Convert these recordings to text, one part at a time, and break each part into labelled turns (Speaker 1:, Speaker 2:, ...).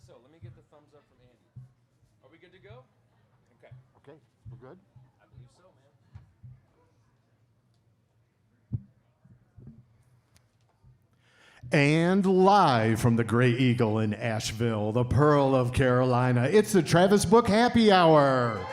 Speaker 1: so. Let me get the thumbs up from Andy. Are we good to go? Okay.
Speaker 2: Okay, we're good?
Speaker 1: I believe so, man.
Speaker 2: And live from the Gray Eagle in Asheville, the Pearl of Carolina, it's the Travis Book Happy Hour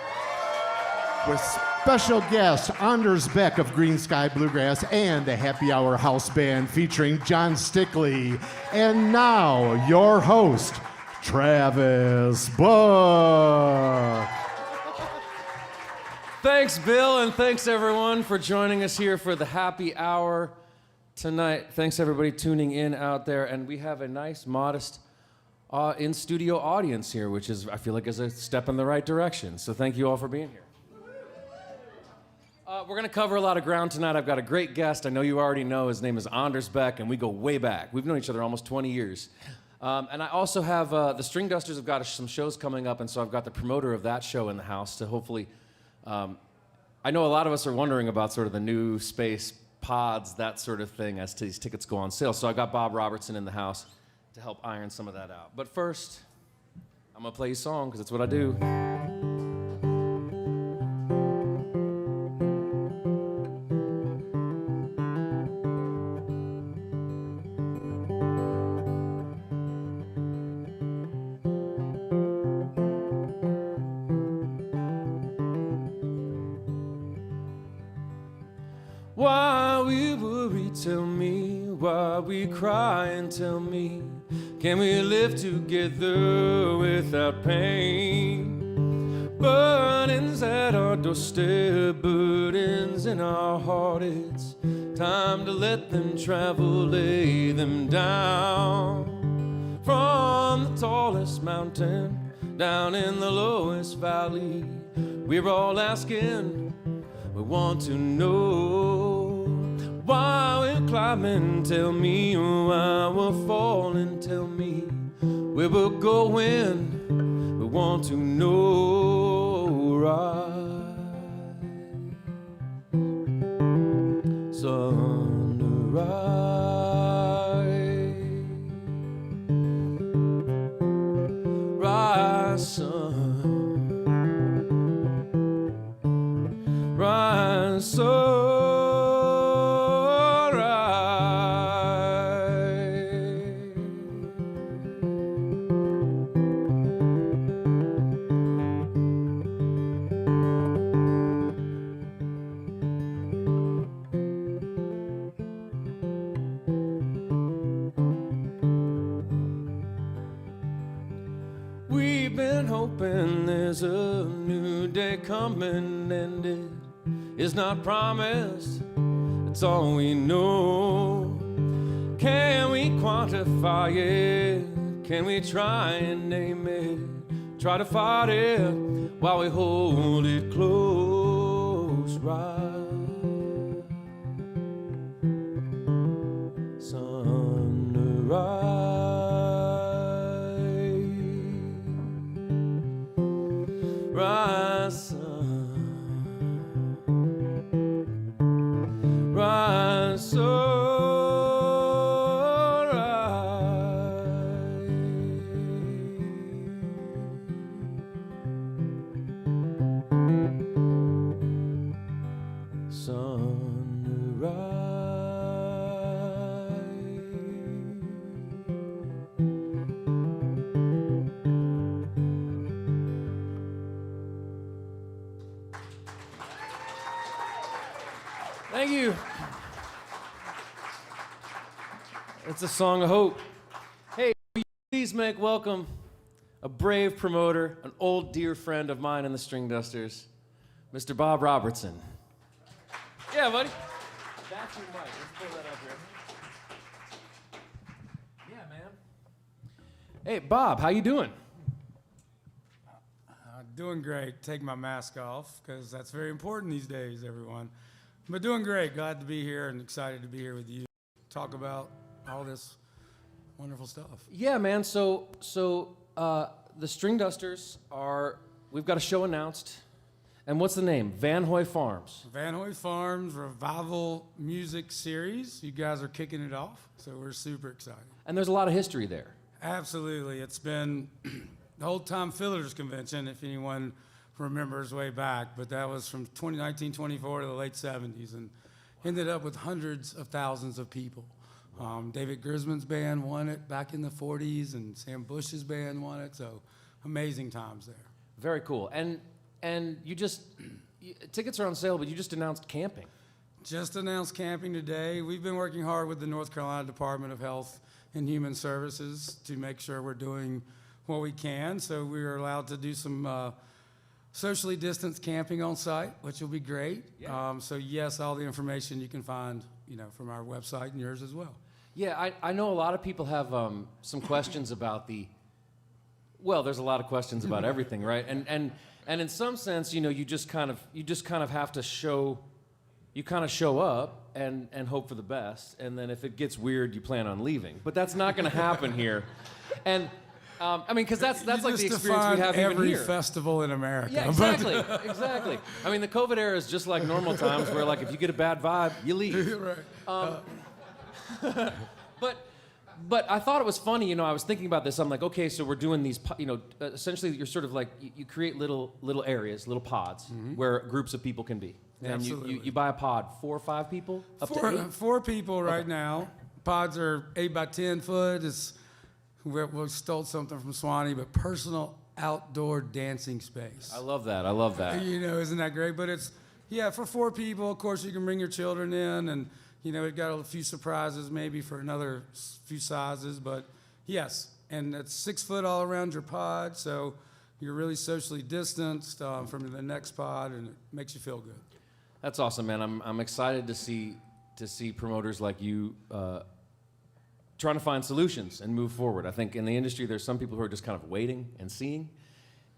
Speaker 2: with special guest Anders Beck of Greensky Bluegrass and the Happy Hour House Band featuring Jon Stickley. And now, your host, Travis Book.
Speaker 1: Thanks, Bill, and thanks, everyone, for joining us here for the Happy Hour tonight. Thanks, everybody, tuning in out there. And we have a nice, modest in-studio audience here, which is, I feel like, is a step in the right direction. So thank you all for being here. We're going to cover a lot of ground tonight. I've got a great guest. I know you already know. His name is Anders Beck, and we go way back. We've known each other almost 20 years. And I also have the String Dusters have got some shows coming up, and so I've got the promoter of that show in the house to hopefully... I know a lot of us are wondering about sort of the new space pods, that sort of thing, as these tickets go on sale. So I got Bob Robertson in the house to help iron some of that out. But first, I'm going to play you a song, because it's what I do. Why we worry, tell me. Why we cry and tell me. Can we live together without pain? Burdens at our doorstep, burdens in our heart. It's time to let them travel, lay them down. From the tallest mountain, down in the lowest valley, we're all asking. We want to know why we're climbing, tell me. Why we're falling, tell me. Where we're going, we want to know, right? Sunrise, rise, sun. Rise, sunrise. We've been hoping there's a new day coming, and it is not promised, it's all we know. Can we quantify it? Can we try and name it? Try to fight it while we hold it close, right? Sunrise, rise, sun. Rise, Thank you. It's a song of hope. Hey, will you please make welcome a brave promoter, an old dear friend of mine in the String Dusters, Mr. Bob Robertson. Yeah, buddy. That's your mic. Let's pull that up here. Yeah, man. Hey, Bob, how you doing?
Speaker 3: Doing great. Take my mask off, because that's very important these days, everyone. But doing great. Glad to be here and excited to be here with you. Talk about all this wonderful stuff.
Speaker 1: Yeah, man. So the String Dusters we've got a show announced. And what's the name? Van Hoy Farms.
Speaker 3: Van Hoy Farms Revival Music Series. You guys are kicking it off, so we're super excited.
Speaker 1: And there's a lot of history there.
Speaker 3: Absolutely. It's been the Old Time Fillers Convention, if anyone remembers way back, but that was from 1924 to the late 70s and ended up with hundreds of thousands of people. David Grisman's band won it back in the 40s, and Sam Bush's band won it, so amazing times there.
Speaker 1: Very cool. And tickets are on sale, but you just announced camping.
Speaker 3: Just announced camping today. We've been working hard with the North Carolina Department of Health and Human Services to make sure we're doing what we can. So we were allowed to do some socially distanced camping on site, which will be great.
Speaker 1: Yeah.
Speaker 3: So yes, all the information you can find, from our website and yours as well.
Speaker 1: Yeah, I know a lot of people have some questions about well, there's a lot of questions about everything, right? And in some sense, you just kind of have to show up and hope for the best, and then if it gets weird, you plan on leaving. But that's not going to happen here. And because that's like the experience we have
Speaker 3: every
Speaker 1: even here.
Speaker 3: Festival in America.
Speaker 1: Yeah, exactly, exactly. I mean, the COVID era is just like normal times, where like if you get a bad vibe, you leave.
Speaker 3: Right.
Speaker 1: But I thought it was funny. I was thinking about this. I'm like, okay, so we're doing these. Essentially, you're sort of like you create little areas, little pods, where groups of people can be. And
Speaker 3: Absolutely.
Speaker 1: you buy a pod, 4 or 5 people, up to 8?
Speaker 3: 4 people right now. Pods are 8 by 10 foot. We stole something from Swanee, but personal outdoor dancing space.
Speaker 1: I love that. I love that.
Speaker 3: Isn't that great? But it's, for 4 people. Of course, you can bring your children in, and we've got a few surprises maybe for another few sizes. But yes, and it's 6 foot all around your pod, so you're really socially distanced from the next pod, and it makes you feel good.
Speaker 1: That's awesome, man. I'm excited to see promoters like you trying to find solutions and move forward. I think in the industry there's some people who are just kind of waiting and seeing,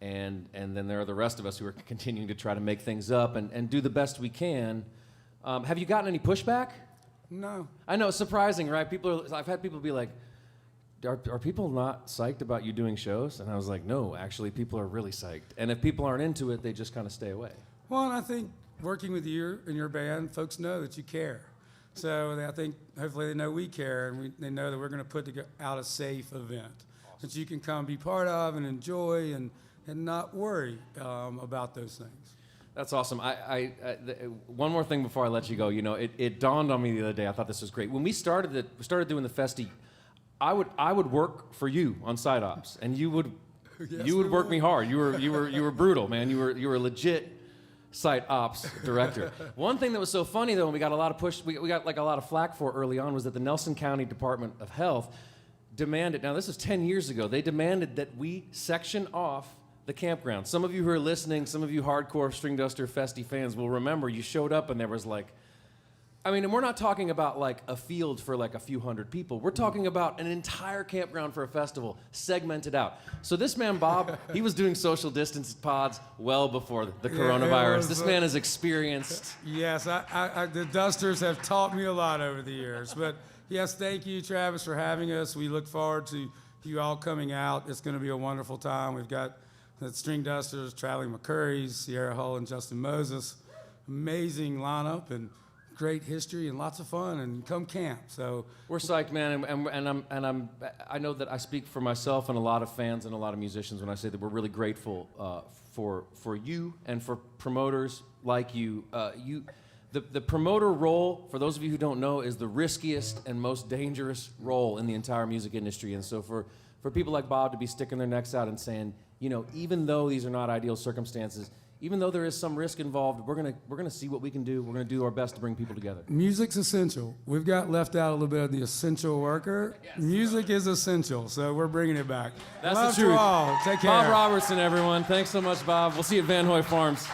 Speaker 1: and then there are the rest of us who are continuing to try to make things up and do the best we can. Have you gotten any pushback?
Speaker 3: No.
Speaker 1: I know, it's surprising, right? I've had people be like, are people not psyched about you doing shows? And I was like, no, actually people are really psyched. And if people aren't into it, they just kind of stay away.
Speaker 3: Well, and I think working with you and your band, folks know that you care. So I think hopefully they know we care, and they know that we're going to put out a safe event that you can come be part of and enjoy and not worry about those things.
Speaker 1: That's awesome. One more thing before I let you go. It dawned on me the other day. I thought this was great. When we started doing the Festi, I would work for you on side ops, and you would work me hard. You were brutal, man. You were legit site ops director. One thing that was so funny though, and we got a lot of we got like a lot of flack for early on, was that the Nelson County Department of Health demanded. Now this is 10 years ago. They demanded that we section off the campground. Some of you who are listening, some of you hardcore String Duster Festi fans will remember you showed up and there was like, and we're not talking about like a field for like a few hundred people. We're talking about an entire campground for a festival, segmented out. So this man, Bob, he was doing social distance pods well before the coronavirus. This man is experienced.
Speaker 3: Yes, the Dusters have taught me a lot over the years. But yes, thank you, Travis, for having us. We look forward to you all coming out. It's going to be a wonderful time. We've got the String Dusters, Traveling McCurrys, Sierra Hull, and Justin Moses. Amazing lineup and great history and lots of fun, and come camp. So
Speaker 1: we're psyched, man, I know that I speak for myself and a lot of fans and a lot of musicians when I say that we're really grateful for you and for promoters like you. The promoter role, for those of you who don't know, is the riskiest and most dangerous role in the entire music industry. And so for people like Bob to be sticking their necks out and saying, even though these are not ideal circumstances, even though there is some risk involved, we're gonna see what we can do. We're gonna do our best to bring people together.
Speaker 3: Music's essential. We've got left out a little bit of the essential worker. Yes. Music is essential, so we're bringing it back.
Speaker 1: That's
Speaker 3: Love
Speaker 1: the truth.
Speaker 3: To all. Take care.
Speaker 1: Bob Robertson, everyone. Thanks so much, Bob. We'll see you at Van Hoy Farms.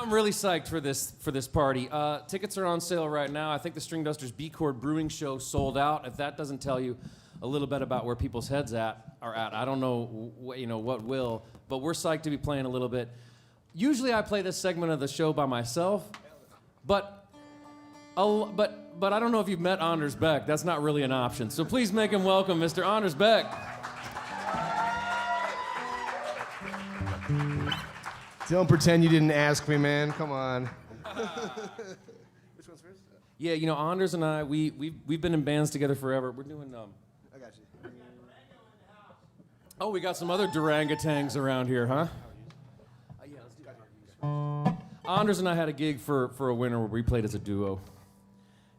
Speaker 1: I'm really psyched for this party. Tickets are on sale right now. I think the String Dusters B-Chord Brewing Show sold out. If that doesn't tell you a little bit about where people's heads are at, I don't know what will, but we're psyched to be playing a little bit. Usually I play this segment of the show by myself, but I don't know if you've met Anders Beck. That's not really an option. So please make him welcome, Mr. Anders Beck.
Speaker 4: Don't pretend you didn't ask me, man. Come on. Which one's first?
Speaker 1: Yeah, you know, Anders and I, we've been in bands together forever. We're doing
Speaker 4: I got you.
Speaker 1: Oh, we got some other Durangatangs around here, huh? Yeah, let's do that. Anders and I had a gig for a winter where we played as a duo.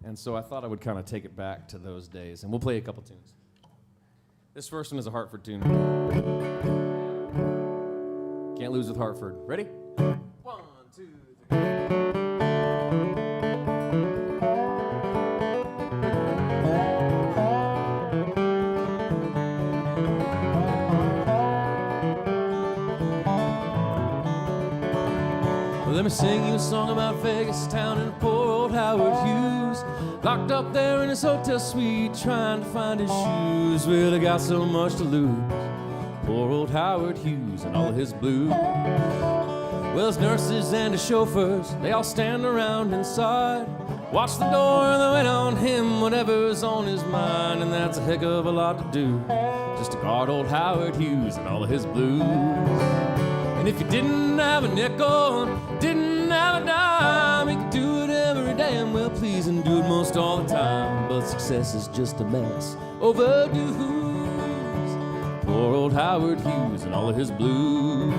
Speaker 1: And so I thought I would kind of take it back to those days. And we'll play a couple tunes. This first one is a Hartford tune. Can't lose with Hartford. Ready? 1, 2, 3. Let me sing you a song about Vegas town and poor old Howard Hughes, locked up there in his hotel suite trying to find his shoes. Well, he got so much to lose, poor old Howard Hughes and all of his blues. Well, his nurses and his chauffeurs, they all stand around inside, watch the door and they wait on him, whatever's on his mind. And that's a heck of a lot to do, just to guard old Howard Hughes and all of his blues. And if you didn't have a nickel, didn't have a dime, you could do it every damn well please and do it most all the time. But success is just a mess, overdues. Poor old Howard Hughes and all of his blues.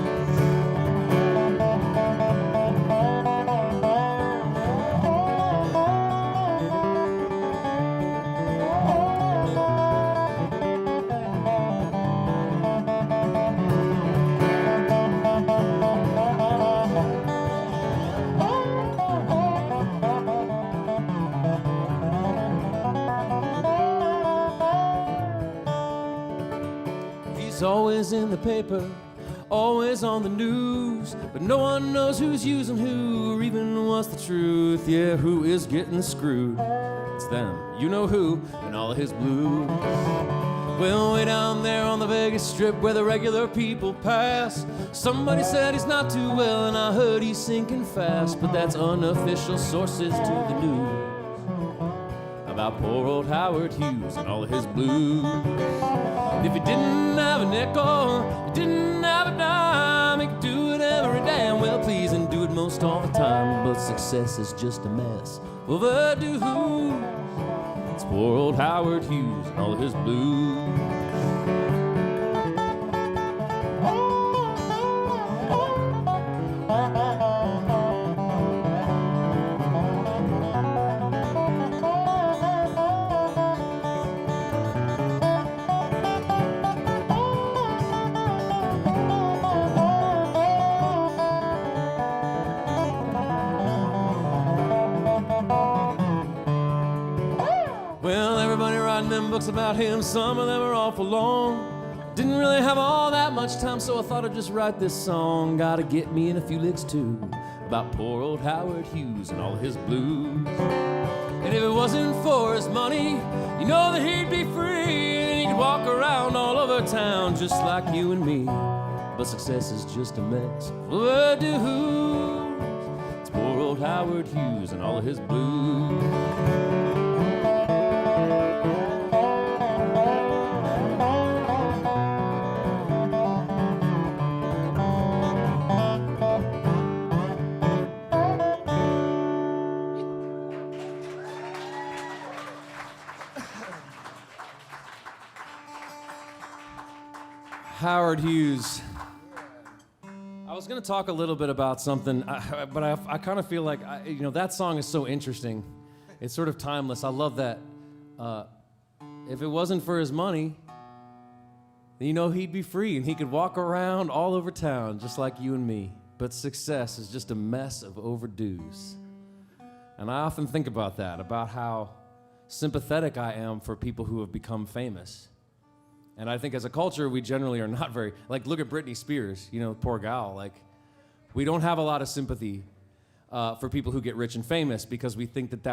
Speaker 1: Always in the paper, always on the news, but no one knows who's using who or even what's the truth. Yeah, who is getting screwed? It's them, you know who, and all of his blues. Well, way down there on the Vegas Strip where the regular people pass, somebody said he's not too well and I heard he's sinking fast, but that's unofficial sources to the news about poor old Howard Hughes and all of his blues. If you didn't have a nickel, you didn't have a dime, you could do it every damn well please and do it most all the time. But success is just a mess, overdue. It's poor old Howard Hughes and all of his blues. Books about him, some of them are awful long. Didn't really have all that much time, so I thought I'd just write this song. Gotta get me in a few licks too, about poor old Howard Hughes and all his blues. And if it wasn't for his money, you know that he'd be free and he could walk around all over town just like you and me. But success is just a mess, overdue. It's poor old Howard Hughes and all of his blues. Howard Hughes. I was going to talk a little bit about something, but I kind of feel like, that song is so interesting. It's sort of timeless. I love that. If it wasn't for his money, he'd be free and he could walk around all over town just like you and me. But success is just a mess of overdues. And I often think about that, about how sympathetic I am for people who have become famous. And I think as a culture, we generally are not very, look at Britney Spears, poor gal. We don't have a lot of sympathy for people who get rich and famous because we think that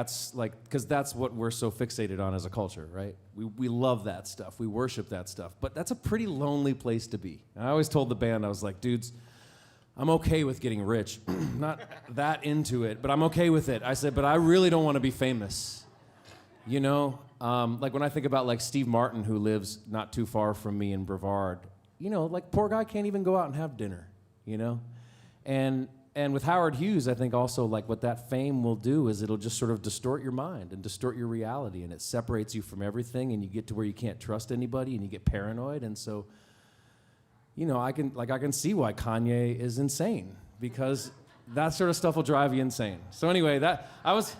Speaker 1: because that's what we're so fixated on as a culture, right? We love that stuff. We worship that stuff. But that's a pretty lonely place to be. And I always told the band, I was like, dudes, I'm okay with getting rich. Not that into it, but I'm okay with it. I said, but I really don't want to be famous, when I think about Steve Martin, who lives not too far from me in Brevard, poor guy can't even go out and have dinner, And And with Howard Hughes, I think also like what that fame will do is it'll just sort of distort your mind and distort your reality, and it separates you from everything, and you get to where you can't trust anybody, and you get paranoid. And so, you know, I can see why Kanye is insane, because that sort of stuff will drive you insane. So anyway, I was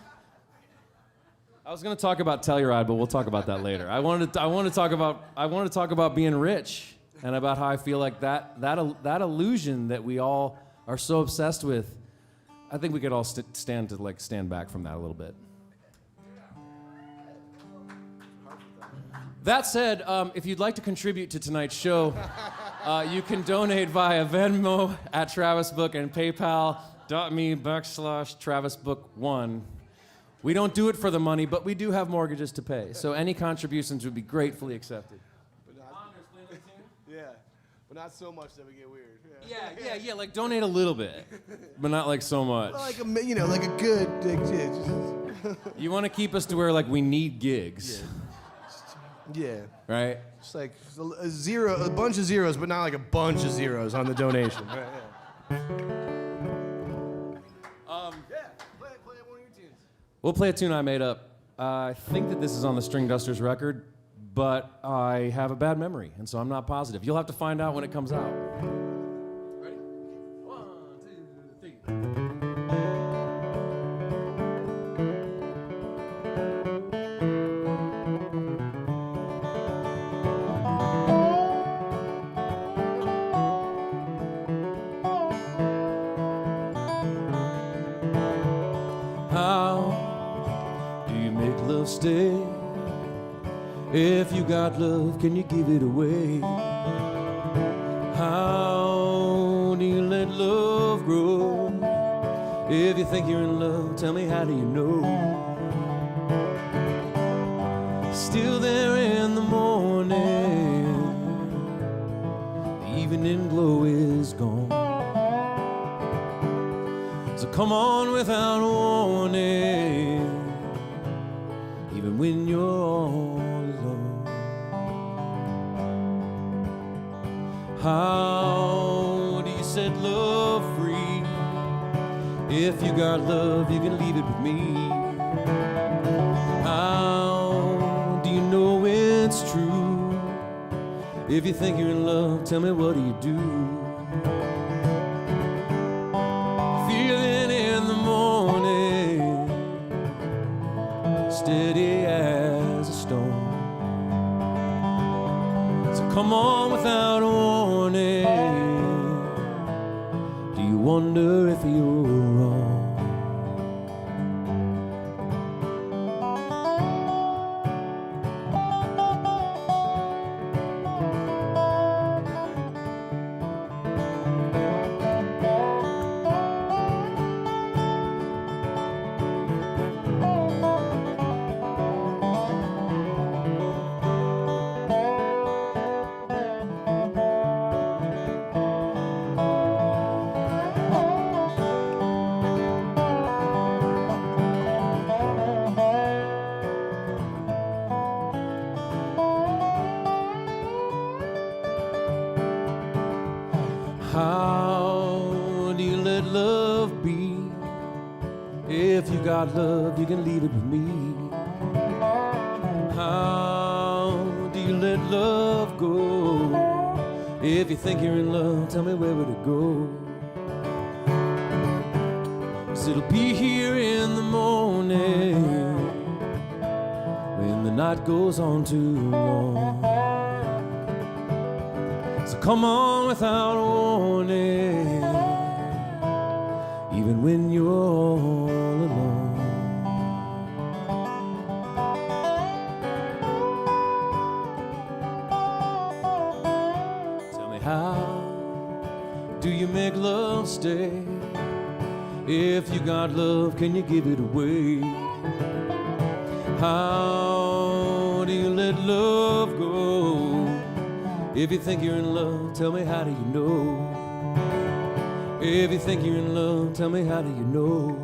Speaker 1: going to talk about Telluride, but we'll talk about that later. I want to talk about being rich, and about how I feel like that illusion that we all are so obsessed with. I think we could all stand back from that a little bit. That said, if you'd like to contribute to tonight's show, you can donate via Venmo at Travis Book and PayPal.me/TravisBook1. We don't do it for the money, but we do have mortgages to pay, so any contributions would be gratefully accepted.
Speaker 4: Yeah, but not so much that we get weird.
Speaker 1: Yeah, like donate a little bit, but not like so much.
Speaker 4: Like a good.
Speaker 1: You want to keep us to where like we need gigs.
Speaker 4: Yeah.
Speaker 1: Right?
Speaker 4: Just like a bunch of zeros, but not like a bunch of zeros on the donation. Right, yeah. Play one of your tunes.
Speaker 1: We'll play a tune I made up. I think that this is on the String Dusters record, but I have a bad memory, and so I'm not positive. You'll have to find out when it comes out. Ready? 1, 2, 3. Stay. If you got love, can you give it away? How do you let love grow? If you think you're in love, tell me, how do you know? Still there in the morning, the evening glow is gone. So come on without warning, even when you're all alone. How do you set love free? If you got love, you can leave it with me. How do you know it's true? If you think you're in love, tell me, what do you do? Feeling in the morning, steady as a stone. So come on without a warning. Do you wonder if you're wrong? How do you let love be? If you got love, you can leave it with me. How do you let love go? If you think you're in love, tell me, where would it go? 'Cause it'll be here in the morning, when the night goes on too long. So come on without warning, even when you're all alone. Tell me, how do you make love stay? If you got love, can you give it away? How do you let love go? If you think you're in love, tell me, how do you know? If you think you're in love, tell me, how do you know?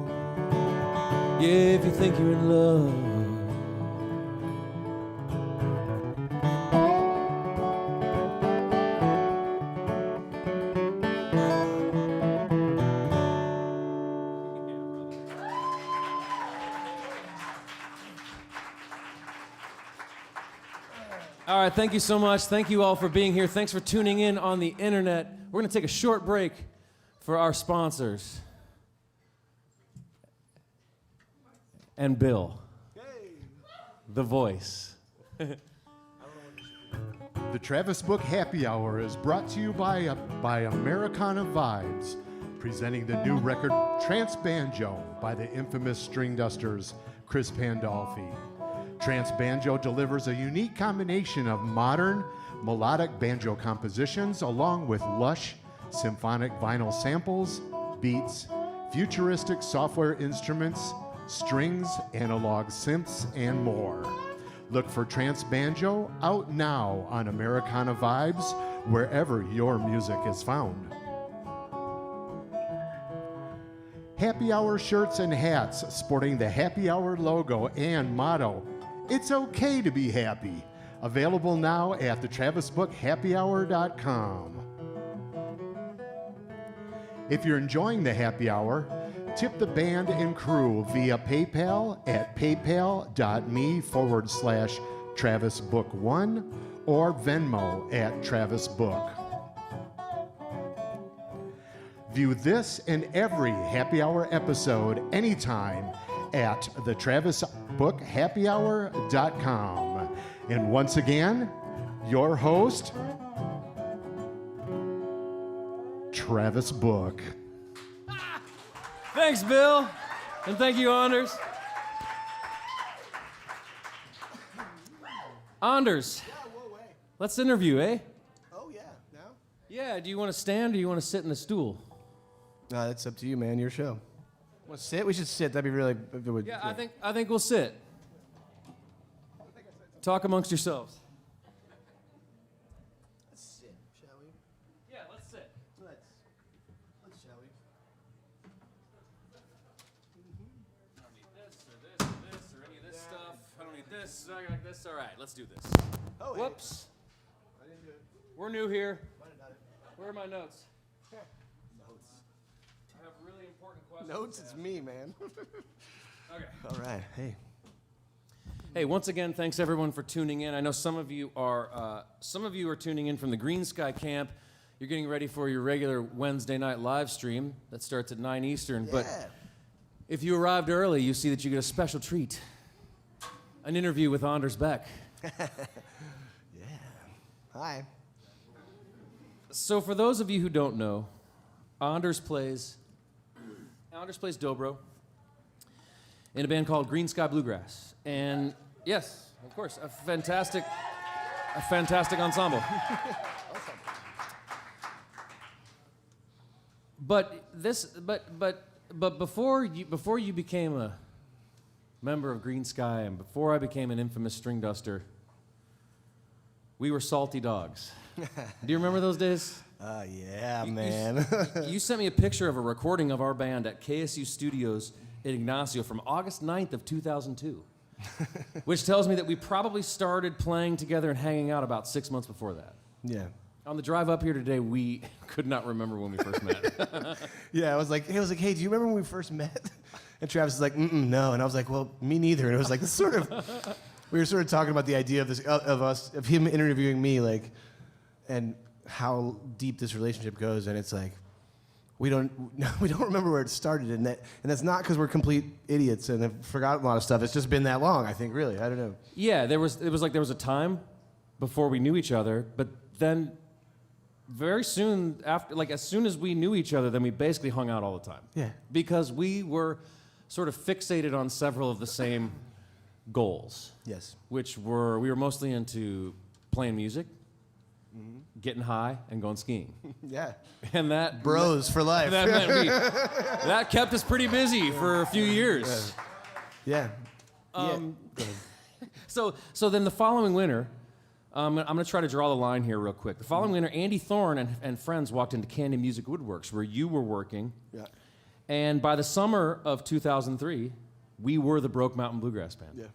Speaker 1: Yeah, if you think you're in love. All right, thank you so much. Thank you all for being here. Thanks for tuning in on the internet. We're going to take a short break for our sponsors. And Bill, the voice.
Speaker 2: The Travis Book Happy Hour is brought to you by Americana Vibes, presenting the new record Trance Banjo by the infamous String Dusters, Chris Pandolfi. Trance Banjo delivers a unique combination of modern, melodic banjo compositions along with lush, symphonic vinyl samples, beats, futuristic software instruments, strings, analog synths, and more. Look for Trance Banjo out now on Americana Vibes, wherever your music is found. Happy Hour shirts and hats sporting the Happy Hour logo and motto, "It's okay to be happy." Available now at thetravisbookhappyhour.com. If you're enjoying the Happy Hour, tip the band and crew via PayPal at paypal.me/TravisBook1 or Venmo at TravisBook. View this and every Happy Hour episode anytime at thetravisbookhappyhour.com. And once again, your host, Travis Book.
Speaker 1: Thanks, Bill. And thank you, Anders. Anders, let's interview, eh?
Speaker 4: Oh, yeah. Now?
Speaker 1: Yeah, do you want to stand or do you want to sit in a stool?
Speaker 4: That's up to you, man. Your show. Want to sit? We should sit. That'd be really...
Speaker 1: Yeah, I think we'll sit. Talk amongst yourselves.
Speaker 4: Let's sit, shall we?
Speaker 1: Yeah, let's sit.
Speaker 4: Let's shall we?
Speaker 1: I don't need this or this or this or any of this stuff. I don't need this. I got this. All right, let's do this.
Speaker 4: Oh, hey.
Speaker 1: Whoops.
Speaker 4: I didn't do it.
Speaker 1: We're new here.
Speaker 4: Might have done it.
Speaker 1: Where are my notes?
Speaker 4: Notes.
Speaker 1: I have really important questions.
Speaker 4: Notes,
Speaker 1: to
Speaker 4: it's
Speaker 1: ask.
Speaker 4: me, man.
Speaker 1: Okay.
Speaker 4: All right. Hey.
Speaker 1: Hey, once again, thanks everyone for tuning in. I know some of you are tuning in from the Greensky camp. You're getting ready for your regular Wednesday night live stream that starts at 9 Eastern.
Speaker 4: Yeah.
Speaker 1: But if you arrived early, you see that you get a special treat. An interview with Anders Beck.
Speaker 4: Yeah. Hi.
Speaker 1: So for those of you who don't know, Anders plays dobro in a band called Greensky Bluegrass. And yes, of course, a fantastic ensemble. But before you became a member of Greensky and before I became an infamous string duster, we were salty dogs. Do you remember those days?
Speaker 4: Yeah, man.
Speaker 1: You sent me a picture of a recording of our band at KSU Studios in Ignacio from August 9th of 2002, which tells me that we probably started playing together and hanging out about 6 months before that.
Speaker 4: Yeah.
Speaker 1: On the drive up here today, we could not remember when we first met.
Speaker 4: Yeah, I was like, hey, do you remember when we first met? And Travis was like, no. And I was like, well, me neither. And it was like this sort of, we were sort of talking about the idea of this, of him interviewing me, like, and how deep this relationship goes. And it's like, we don't remember where it started, and that's not because we're complete idiots and have forgotten a lot of stuff. It's just been that long, I think. Really, I don't know.
Speaker 1: Yeah, there was a time before we knew each other, but then very soon after, like as soon as we knew each other, then we basically hung out all the time.
Speaker 4: Yeah.
Speaker 1: Because we were sort of fixated on several of the same goals.
Speaker 4: Yes.
Speaker 1: Which were, we were mostly into playing music, getting high, and going skiing.
Speaker 4: Yeah.
Speaker 1: And that
Speaker 4: Bros for life.
Speaker 1: That meant that kept us pretty busy for a few years.
Speaker 4: Yeah.
Speaker 1: So then the following winter, I'm going to try to draw the line here real quick. The following winter, Andy Thorne and friends walked into Candy Music Woodworks, where you were working.
Speaker 4: Yeah.
Speaker 1: And by the summer of 2003, we were the Broke Mountain Bluegrass Band.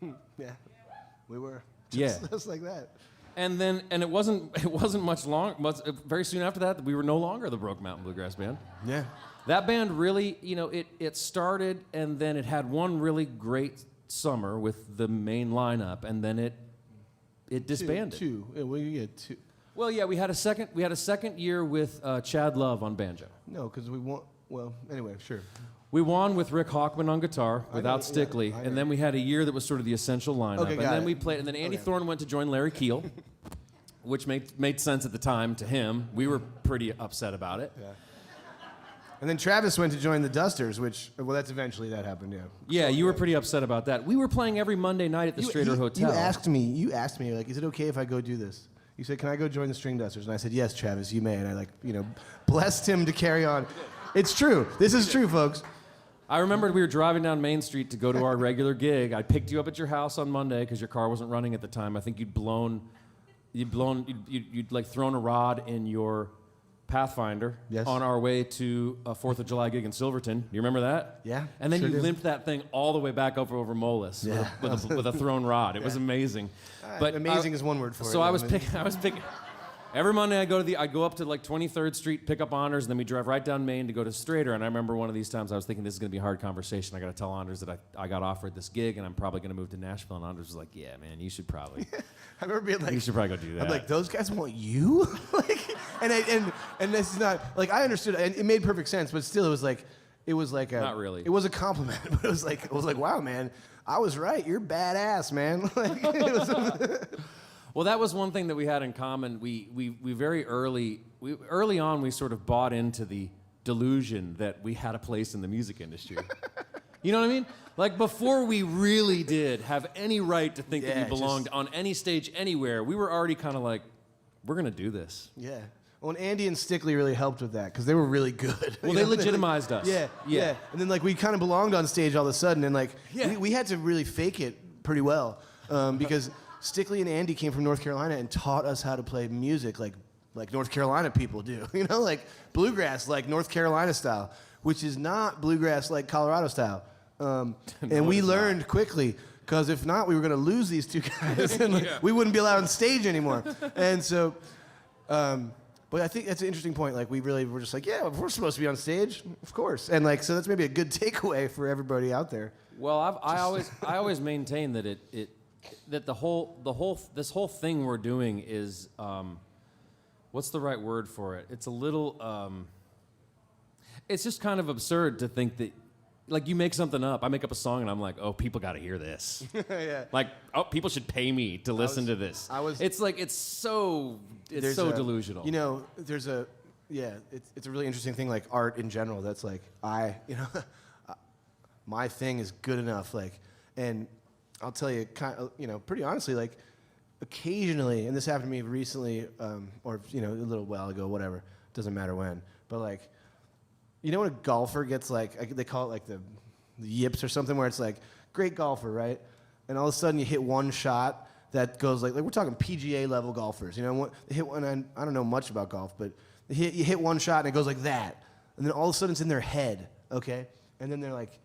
Speaker 4: Yeah. Yeah. We were.
Speaker 1: Yeah.
Speaker 4: Just like that.
Speaker 1: And it wasn't much long. Very soon after that, we were no longer the Broke Mountain Bluegrass Band.
Speaker 4: Yeah.
Speaker 1: That band really, it started, and then it had one really great summer with the main lineup, and then it disbanded.
Speaker 4: Two. Yeah, well, you get two.
Speaker 1: Well, yeah, we had a second year with Chad Love on banjo.
Speaker 4: No, because we won. Well, anyway, sure.
Speaker 1: We won with Rick Hockman on guitar without
Speaker 4: know, yeah,
Speaker 1: Stickley,
Speaker 4: I know.
Speaker 1: and then we had a year that was sort of the essential lineup.
Speaker 4: Okay,
Speaker 1: and
Speaker 4: got
Speaker 1: then
Speaker 4: it.
Speaker 1: we played, and then Andy Thorne went to join Larry Keel, which made sense at the time to him. We were pretty upset about it.
Speaker 4: Yeah. And then Travis went to join the Dusters, which, well, that's eventually that happened, yeah.
Speaker 1: Yeah, you were pretty upset about that. We were playing every Monday night at the Strader Hotel.
Speaker 4: You asked me, like, is it okay if I go do this? You said, can I go join the String Dusters? And I said, yes, Travis, you may. And I, blessed him to carry on. It's true. This is true, folks.
Speaker 1: I remembered we were driving down Main Street to go to our regular gig. I picked you up at your house on Monday because your car wasn't running at the time. I think you'd like thrown a rod in your Pathfinder
Speaker 4: Yes.
Speaker 1: on our way to a 4th of July gig in Silverton. Do you remember that?
Speaker 4: Yeah,
Speaker 1: And then
Speaker 4: sure
Speaker 1: you
Speaker 4: do.
Speaker 1: limped that thing all the way back over Moelis with a thrown rod. It was amazing. But
Speaker 4: amazing is one word for it.
Speaker 1: So I was picking. Every Monday I'd go up to like 23rd Street, pick up Honors, and then we drive right down Main to go to Strader. And I remember one of these times I was thinking this is going to be a hard conversation. I got to tell Honors that I got offered this gig and I'm probably going to move to Nashville. And Honors was like, yeah, man, you should probably.
Speaker 4: I remember being like,
Speaker 1: You should probably go do that.
Speaker 4: I'm like, those guys want you? and this is not, like, I understood, and it made perfect sense, but still it was like a.
Speaker 1: Not really.
Speaker 4: It was a compliment, but it was like, wow, man, I was right. You're badass, man. Like, it was,
Speaker 1: Well, that was one thing that we had in common. We very early on, we sort of bought into the delusion that we had a place in the music industry. You know what I mean? Like, before we really did have any right to think that we belonged on any stage anywhere, we were already kind of like, we're going to do this.
Speaker 4: yeah. Well, and Andy and Stickley really helped with that because they were really good.
Speaker 1: Well, they legitimized us.
Speaker 4: Yeah. And then, like, we kind of belonged on stage all of a sudden, and, like,
Speaker 1: Yeah.
Speaker 4: we had to really fake it pretty well because Stickley and Andy came from North Carolina and taught us how to play music like North Carolina people do. You know, like bluegrass, like North Carolina style, which is not bluegrass like Colorado style. And we learned quickly, because if not, we were going to lose these two guys, and we wouldn't be allowed on stage anymore. And so, but I think that's an interesting point. Like, we really were just like, yeah, if we're supposed to be on stage, of course. And like, so that's maybe a good takeaway for everybody out there.
Speaker 1: Well, I always maintain that that this whole thing we're doing is what's the right word for it? It's a little it's just kind of absurd to think that, like, you make something up. I make up a song and I'm like, oh, people got to hear this.
Speaker 4: Yeah.
Speaker 1: Like, oh, people should pay me to listen to this. It's like it's so delusional.
Speaker 4: You know, it's a really interesting thing, like art in general. That's like, my thing is good enough. Like, and I'll tell you, pretty honestly, like, occasionally, and this happened to me recently, or a little while ago, whatever, doesn't matter when, but like, you know when a golfer gets like, they call it like the yips or something, where it's like, great golfer, right? And all of a sudden you hit one shot that goes like we're talking PGA level golfers, they hit one, I don't know much about golf, but you hit one shot and it goes like that, and then all of a sudden it's in their head, okay? And then they're like,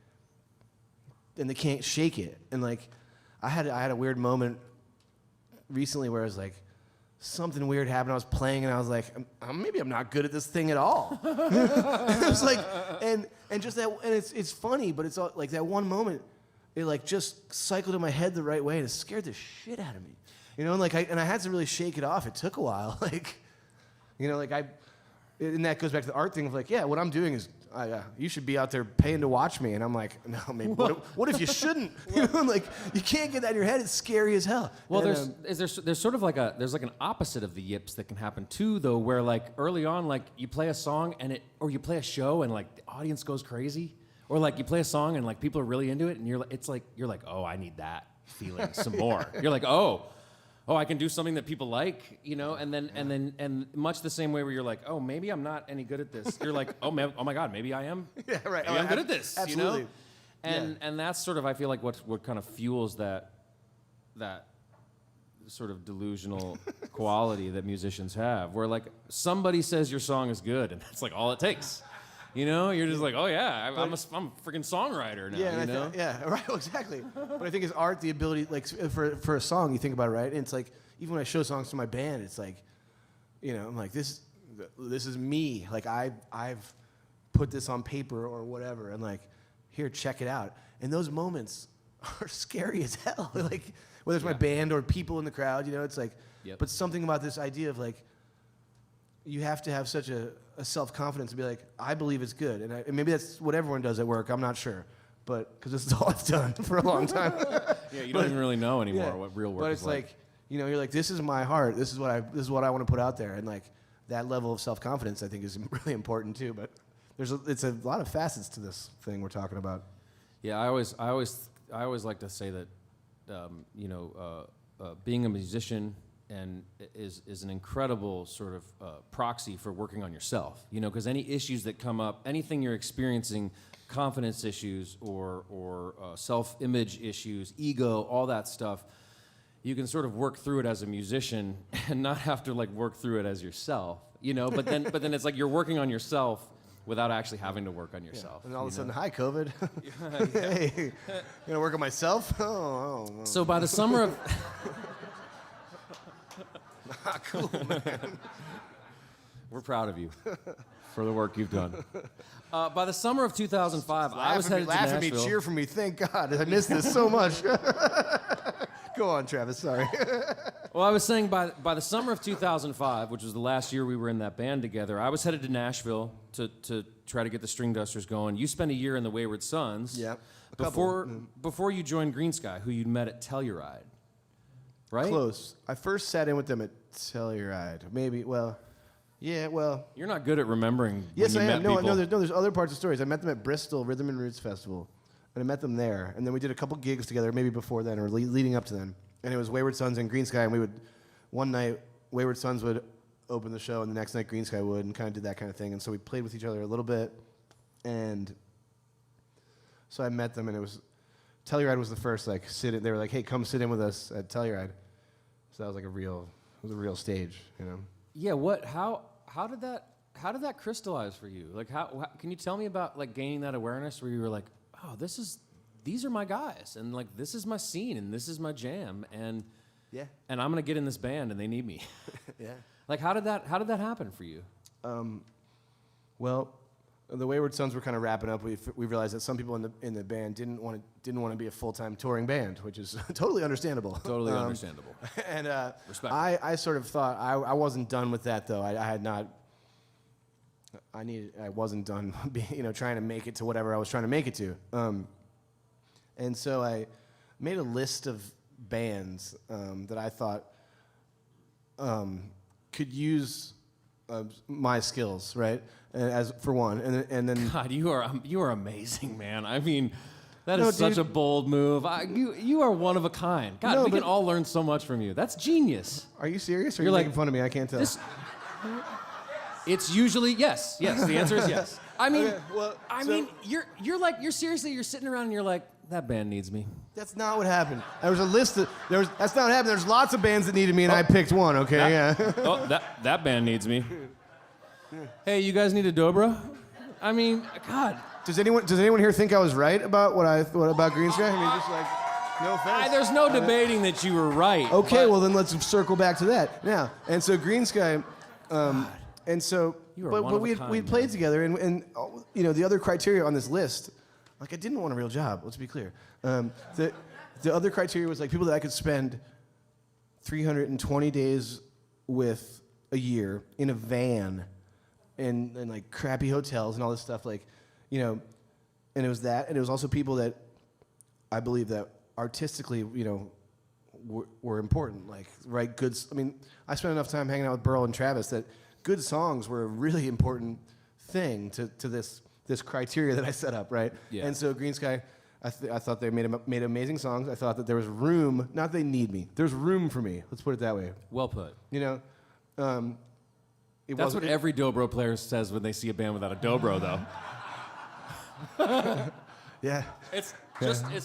Speaker 4: and they can't shake it, and like, I had a weird moment recently where I was like, something weird happened. I was playing and I was like, maybe I'm not good at this thing at all. It was like, and just that, and it's funny, but it's all, like, that one moment, it like just cycled in my head the right way and it scared the shit out of me. And like, I had to really shake it off. It took a while. Like, and that goes back to the art thing of like, yeah, what I'm doing is, you should be out there paying to watch me. And I'm like, no, maybe. What if you shouldn't? Like, you can't get that in your head. It's scary as hell.
Speaker 1: Well,
Speaker 4: and,
Speaker 1: there's sort of like there's like an opposite of the yips that can happen too, though, where like early on, like you play a song or you play a show and like the audience goes crazy, or like you play a song and like people are really into it, and you're like, oh, I need that feeling some more. You're like, oh, I can do something that people like, and then much the same way where you're like, oh, maybe I'm not any good at this. You're like, oh my God, maybe I am.
Speaker 4: Yeah, right.
Speaker 1: Maybe I'm good at this.
Speaker 4: Absolutely.
Speaker 1: And that's sort of, I feel like what kind of fuels that sort of delusional quality that musicians have, where like somebody says your song is good, and that's like all it takes. You're just like, oh yeah, I'm a freaking songwriter now.
Speaker 4: Yeah, right, well, exactly. But I think it's art, the ability, like, for a song, you think about it, right? And it's like, even when I show songs to my band, it's like, I'm like, this is me. Like, I've put this on paper or whatever, and like, here, check it out. And those moments are scary as hell. Like, whether it's my band or people in the crowd, it's like,
Speaker 1: Yep.
Speaker 4: but something about this idea of like, you have to have such a self-confidence to be like, I believe it's good. And maybe that's what everyone does at work. I'm not sure. But because this is all I've done for a long time.
Speaker 1: Yeah, you don't even really know anymore what real work
Speaker 4: but
Speaker 1: is
Speaker 4: it's like, you're like, this is my heart. This is what I want to put out there. And like that level of self-confidence, I think, is really important too. But it's a lot of facets to this thing we're talking about.
Speaker 1: Yeah, I always like to say that, being a musician and is an incredible sort of proxy for working on yourself. Because any issues that come up, anything you're experiencing, confidence issues or self-image issues, ego, all that stuff, you can sort of work through it as a musician and not have to like work through it as yourself. But then it's like you're working on yourself without actually having to work on yourself.
Speaker 4: And all of a sudden, hi, COVID. Hey, gonna work on myself? Oh.
Speaker 1: So by the summer of
Speaker 4: Cool, man.
Speaker 1: we're proud of you for the work you've done. By the summer of 2005, I was headed to
Speaker 4: laugh at
Speaker 1: Nashville.
Speaker 4: me, cheer for me. Thank God, I missed this so much. Go on, Travis. Sorry.
Speaker 1: Well, I was saying by the summer of 2005, which was the last year we were in that band together, I was headed to Nashville to try to get the String Dusters going. You spent a year in the Wayward Sons.
Speaker 4: Yeah.
Speaker 1: Before you joined Greensky, who you met at Telluride, right?
Speaker 4: Close. I first sat in with them at Telluride. Maybe. Well. Yeah. Well.
Speaker 1: You're not good at remembering.
Speaker 4: Yes,
Speaker 1: when you
Speaker 4: I am.
Speaker 1: met people.
Speaker 4: There's other parts of stories. I met them at Bristol Rhythm and Roots Festival, and I met them there. And then we did a couple gigs together, maybe before then or leading up to then. And it was Wayward Sons and Greensky, and we would one night Wayward Sons would open the show, and the next night Greensky would, and kind of did that kind of thing. And so we played with each other a little bit, and so I met them, and it was Telluride was the first like sit in. They were like, "Hey, come sit in with us at Telluride." So that was like a real stage,
Speaker 1: Yeah. How did that crystallize for you? Like, how can you tell me about like gaining that awareness where you were like, oh, these are my guys, and like this is my scene, and this is my jam, and and I'm gonna get in this band, and they need me.
Speaker 4: Yeah.
Speaker 1: Like, how did that happen for you?
Speaker 4: Well, the Wayward Sons were kind of wrapping up. We realized that some people in the band didn't want to be a full-time touring band, which is totally understandable.
Speaker 1: Totally understandable.
Speaker 4: And
Speaker 1: Respect.
Speaker 4: I sort of thought I wasn't done with that though. I wasn't done trying to make it to whatever I was trying to make it to. And so I made a list of bands that I thought could use my skills, right? As for one, and then
Speaker 1: God, you are amazing, man. I mean, that is such a bold move. You are one of a kind. God, we can all learn so much from you. That's genius.
Speaker 4: Are you serious? Or
Speaker 1: You're
Speaker 4: are you
Speaker 1: like,
Speaker 4: making fun of me? I can't tell.
Speaker 1: It's usually yes. Yes, the answer is yes. I mean,
Speaker 4: Okay,
Speaker 1: you're seriously, you're sitting around and you're like, that band needs me.
Speaker 4: That's not what happened. There was a list of that's not what happened. There's lots of bands that needed me, and I picked one. Okay,
Speaker 1: That band needs me. Hey, you guys need a Dobra? I mean, God.
Speaker 4: Does anyone here think I was right about what about Greensky? I mean, just like, no offense.
Speaker 1: There's no debating that you were right.
Speaker 4: Okay, well then let's circle back to that now. And so Greensky, and so,
Speaker 1: You are
Speaker 4: but
Speaker 1: one of a
Speaker 4: we
Speaker 1: kind,
Speaker 4: played
Speaker 1: man.
Speaker 4: together, and the other criteria on this list, like I didn't want a real job. Let's be clear. The other criteria was like people that I could spend 320 days with a year in a van, and like crappy hotels and all this stuff, like, and it was that, and it was also people that I believe that artistically, were important, like write good. I mean, I spent enough time hanging out with Burl and Travis that good songs were a really important thing to this criteria that I set up, right?
Speaker 1: Yeah.
Speaker 4: And so Greensky, I thought they made amazing songs. I thought that there was room, not they need me. There's room for me. Let's put it that way.
Speaker 1: Well put.
Speaker 4: That's
Speaker 1: what every dobro player says when they see a band without a dobro, though.
Speaker 4: Yeah.
Speaker 1: It's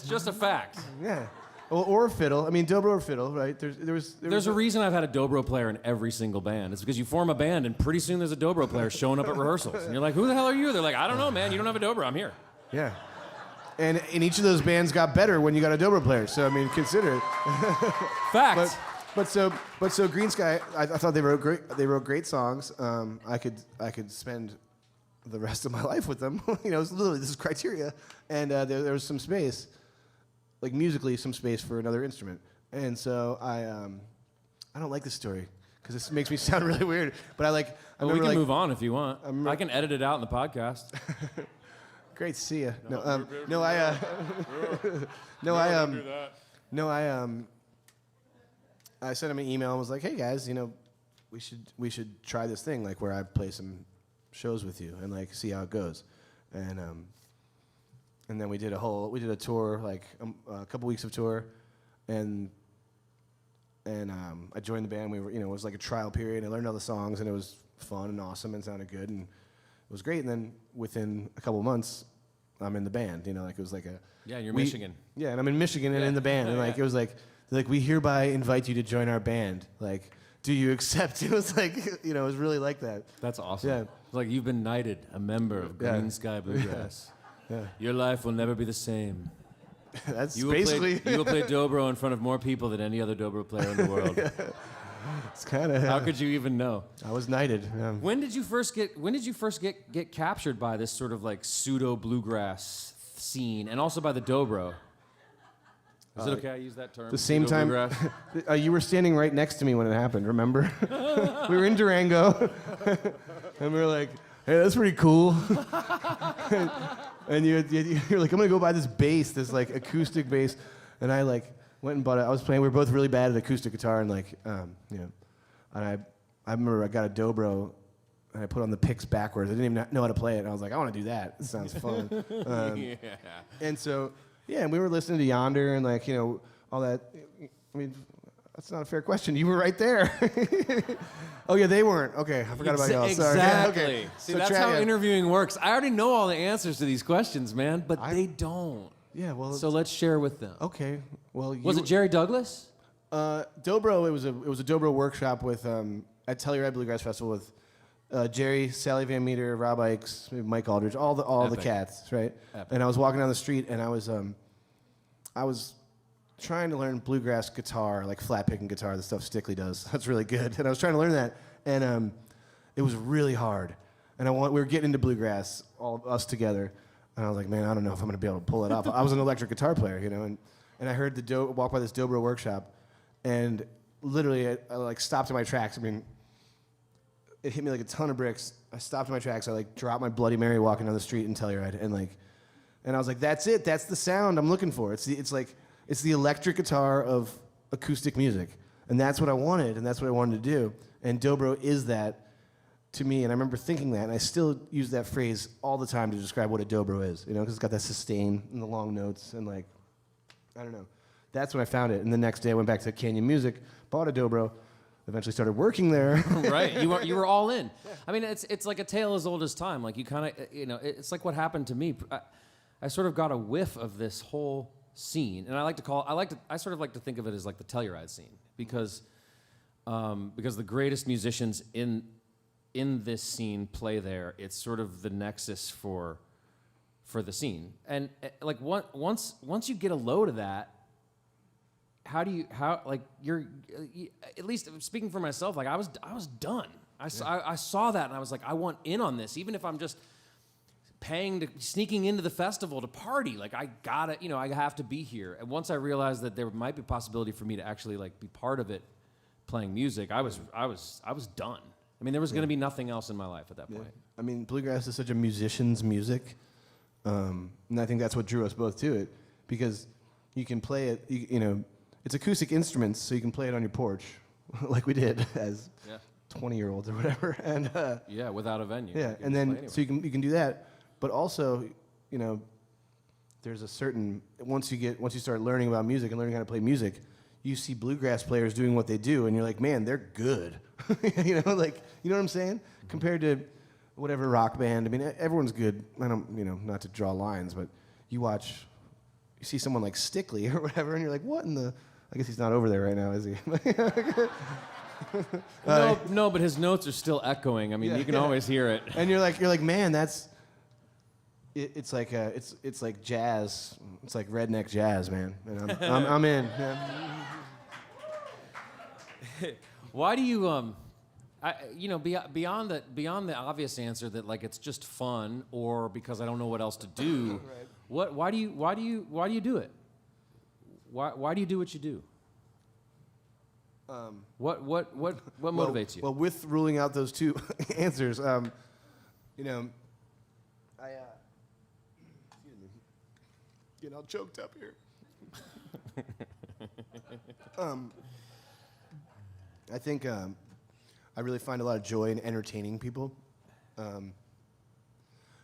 Speaker 1: just a fact.
Speaker 4: Yeah. Or a fiddle. I mean, dobro or fiddle, right?
Speaker 1: There's a reason I've had a dobro player in every single band. It's because you form a band, and pretty soon there's a dobro player showing up at rehearsals. And you're like, who the hell are you? They're like, I don't know, man. You don't have a dobro. I'm here.
Speaker 4: Yeah. And each of those bands got better when you got a dobro player. So, I mean, consider it.
Speaker 1: Fact.
Speaker 4: But so Greensky, I thought they wrote great songs. I could spend the rest of my life with them. It was literally, this is criteria. And there was some space, like musically, some space for another instrument. And so I don't like this story because this makes me sound really weird. But I
Speaker 1: Well, we can
Speaker 4: remember,
Speaker 1: move on if you want. I can edit it out in the podcast.
Speaker 4: Great to see you. I sent him an email and was like, hey guys, we should try this thing like where I play some shows with you and like see how it goes. And then we did a tour, like a couple weeks of tour, and I joined the band. It was like a trial period. I learned all the songs, and it was fun and awesome and sounded good, and it was great. And then within a couple of months, I'm in the band. It was like
Speaker 1: You're Michigan.
Speaker 4: Yeah, and I'm in Michigan and in the band, and like it was like we hereby invite you to join our band. Like, do you accept? It was like it was really like that.
Speaker 1: That's awesome.
Speaker 4: Yeah.
Speaker 1: It's like you've been knighted, a member of Greensky Bluegrass.
Speaker 4: Yeah.
Speaker 1: Your life will never be the same.
Speaker 4: That's
Speaker 1: You
Speaker 4: basically.
Speaker 1: will play dobro in front of more people than any other dobro player in the world.
Speaker 4: It's kind of.
Speaker 1: How could you even know?
Speaker 4: I was knighted.
Speaker 1: When did you first get captured by this sort of like pseudo bluegrass scene, and also by the dobro? Is it okay I use that term?
Speaker 4: The same time,
Speaker 1: Pseudo-bluegrass?
Speaker 4: you were standing right next to me when it happened. Remember? We were in Durango, and we were like, "Hey, that's pretty cool." And you're like, "I'm gonna go buy this bass, this like acoustic bass," and I like went and bought it. I was playing. We were both really bad at acoustic guitar, and like, and I remember I got a dobro, and I put on the picks backwards. I didn't even know how to play it. And I was like, I want to do that. It sounds fun.
Speaker 1: Yeah.
Speaker 4: And so, yeah, and we were listening to Yonder and like, all that. I mean, that's not a fair question. You were right there. Oh, yeah, they weren't. Okay, I forgot about y'all. Sorry.
Speaker 1: Exactly.
Speaker 4: Okay.
Speaker 1: See,
Speaker 4: So
Speaker 1: that's how interviewing works. I already know all the answers to these questions, man, but they don't.
Speaker 4: Yeah, well.
Speaker 1: So let's share with them.
Speaker 4: Okay. Well,
Speaker 1: Was it Jerry Douglas?
Speaker 4: Dobro? It was a Dobro workshop with at Telluride Bluegrass Festival with Jerry, Sally Van Meter, Rob Ikes, Mike Aldridge, all the cats, right?
Speaker 1: Epic.
Speaker 4: And I was walking down the street, and I was trying to learn bluegrass guitar, like flat picking guitar, the stuff Stickley does. That's really good. And I was trying to learn that, and it was really hard. And we were getting into bluegrass, all of us together. And I was like, man, I don't know if I'm going to be able to pull it off. I was an electric guitar player, and I heard walk by this Dobro workshop, and literally I like stopped in my tracks. I mean, it hit me like a ton of bricks. I stopped in my tracks. I like dropped my Bloody Mary walking down the street in Telluride, and I was like, that's it. That's the sound I'm looking for. It's the electric guitar of acoustic music, and that's what I wanted, and that's what I wanted to do. And Dobro is that to me, and I remember thinking that, and I still use that phrase all the time to describe what a dobro is, because it's got that sustain and the long notes, and like, I don't know. That's when I found it, and the next day I went back to Canyon Music, bought a dobro, eventually started working there.
Speaker 1: Right, you were all in. I mean, it's like a tale as old as time. Like you kind of, it's like what happened to me. I sort of got a whiff of this whole scene, and I sort of like to think of it as like the Telluride scene, because the greatest musicians in this scene play there. It's sort of the nexus for the scene, and like once you get a load of that, you're at least speaking for myself, like I was done. I saw that and I was like, I want in on this, even if I'm just sneaking into the festival to party. Like I gotta, I have to be here. And once I realized that there might be a possibility for me to actually like be part of it, playing music, I was done. I mean, there was going to be nothing else in my life at that point.
Speaker 4: I mean, bluegrass is such a musician's music, and I think that's what drew us both to it, because you can play it, it's acoustic instruments, so you can play it on your porch, like we did as 20-year-olds or whatever, and
Speaker 1: without a venue.
Speaker 4: Yeah, and then so you can do that, but also, there's a certain once you start learning about music and learning how to play music, you see bluegrass players doing what they do, and you're like, man, they're good. You know what I'm saying? Mm-hmm. Compared to whatever rock band. I mean, everyone's good. I don't, not to draw lines, but you see someone like Stickley or whatever, and you're like, what in the? I guess he's not over there right now, is he?
Speaker 1: No, but his notes are still echoing. I mean, you can always hear it.
Speaker 4: And you're like, man, that's. It's like jazz. It's like redneck jazz, man. And I'm in. Yeah.
Speaker 1: Why do you beyond the obvious answer that like it's just fun or because I don't know what else to do? Right. Why do you do it? Why do you do what you do? What motivates you?
Speaker 4: Well, with ruling out those two answers, you know, excuse me, getting all choked up here. I think I really find a lot of joy in entertaining people.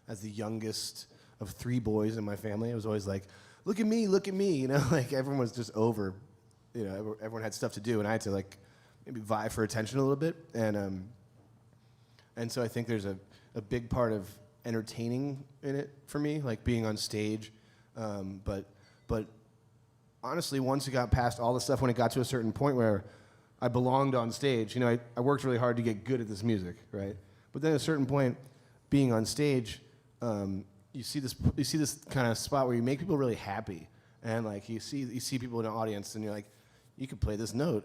Speaker 4: As the youngest of 3 boys in my family, I was always like, look at me, you know, like everyone was just over, you know, everyone had stuff to do, and I had to like maybe vie for attention a little bit, and so I think there's a big part of entertaining in it for me, like being on stage, but honestly, once you got past all the stuff, when it got to a certain point where I belonged on stage, you know, I worked really hard to get good at this music, right? But then at a certain point, being on stage, you see this kind of spot where you make people really happy, and like you see people in the audience, and you're like, you could play this note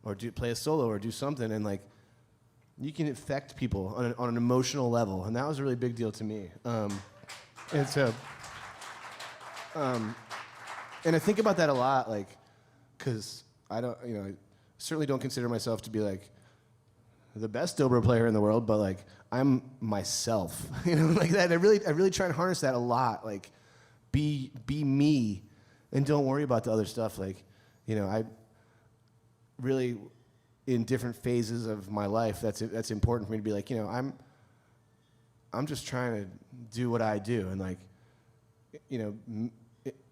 Speaker 4: or play a solo or do something, and like you can affect people on an emotional level, and that was a really big deal to me. And so, and I think about that a lot, like, because I don't, you know, I certainly don't consider myself to be like the best dobro player in the world, but like I'm myself, you know, like that. I really try and harness that a lot, like be me, and don't worry about the other stuff. Like, you know, I really, in different phases of my life, that's important for me to be like, you know, I'm just trying to do what I do, and like, you know,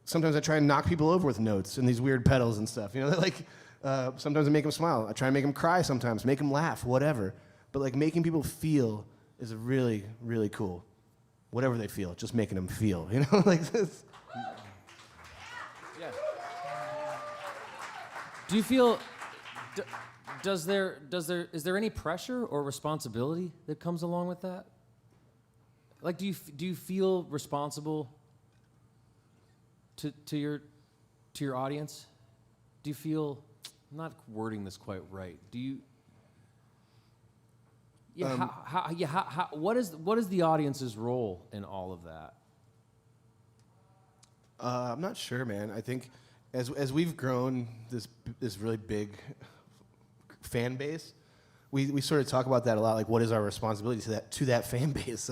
Speaker 4: sometimes I try and knock people over with notes and these weird pedals and stuff, you know, like. Sometimes I make them smile. I try and make them cry sometimes, make them laugh, whatever. But like making people feel is really, really cool. Whatever they feel, just making them feel, you know, like this.
Speaker 1: Yeah. Do you feel? Is there any pressure or responsibility that comes along with that? Like, do you feel responsible to your audience? Do you feel? I'm not wording this quite right. Do you? Yeah. What is the audience's role in all of that?
Speaker 4: I'm not sure, man. I think as we've grown this really big fan base, we sort of talk about that a lot. Like, what is our responsibility to that fan base,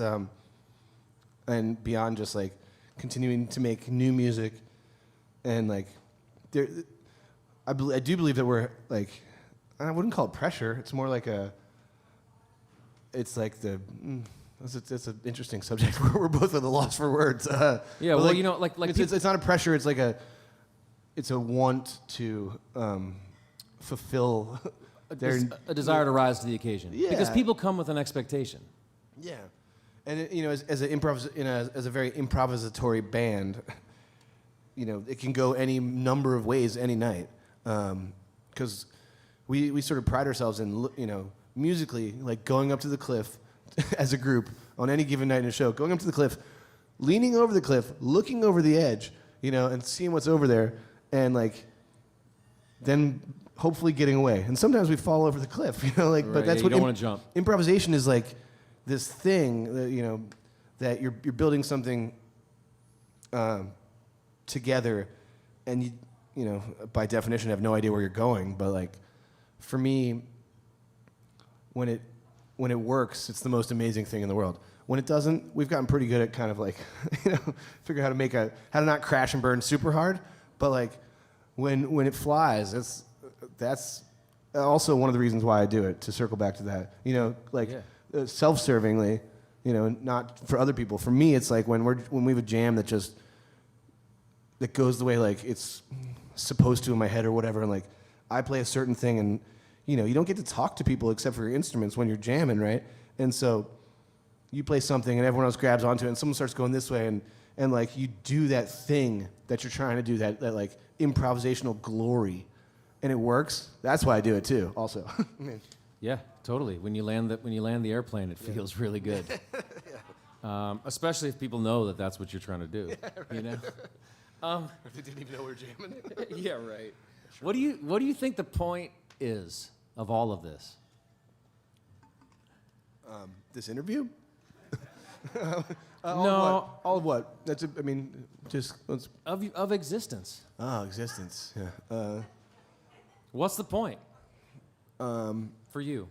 Speaker 4: and beyond just like continuing to make new music, and like I do believe that we're like, I wouldn't call it pressure. It's more like it's an interesting subject. We're both at a loss for words.
Speaker 1: Yeah, well,
Speaker 4: like,
Speaker 1: you know, like
Speaker 4: it's not a pressure. It's like it's a want to fulfill
Speaker 1: a desire to rise to the occasion.
Speaker 4: Yeah.
Speaker 1: Because people come with an expectation.
Speaker 4: Yeah, and you know, as a very improvisatory band, you know, it can go any number of ways any night. Because we sort of pride ourselves in, you know, musically, like going up to the cliff as a group on any given night in a show, going up to the cliff, leaning over the cliff, looking over the edge, you know, and seeing what's over there, and like then hopefully getting away. And sometimes we fall over the cliff, you know, like,
Speaker 1: right,
Speaker 4: but that's
Speaker 1: yeah,
Speaker 4: what
Speaker 1: you don't want to jump.
Speaker 4: Improvisation is like this thing that, you know, that you're building something together, and you know, by definition, have no idea where you're going. But like, for me, when it works, it's the most amazing thing in the world. When it doesn't, we've gotten pretty good at kind of like, you know, figure out how to not crash and burn super hard. But like, when it flies, that's also one of the reasons why I do it. To circle back to that, you know, like self-servingly, you know, not for other people. For me, it's like when we have a jam that goes the way like it's supposed to in my head or whatever, and like I play a certain thing, and you know, you don't get to talk to people except for your instruments when you're jamming, right? And so you play something and everyone else grabs onto it, and someone starts going this way, and like you do that thing that you're trying to do, that like improvisational glory, and it works. That's why I do it too, also.
Speaker 1: Yeah, totally. When you land the airplane, it feels really good. Especially if people know that that's what you're trying to do. Yeah, right. You know.
Speaker 4: If they didn't even know we were jamming.
Speaker 1: Yeah, right. What do you think the point is of all of this?
Speaker 4: This interview?
Speaker 1: No.
Speaker 4: All of what? Just
Speaker 1: Of existence.
Speaker 4: existence. Yeah.
Speaker 1: What's the point? For you?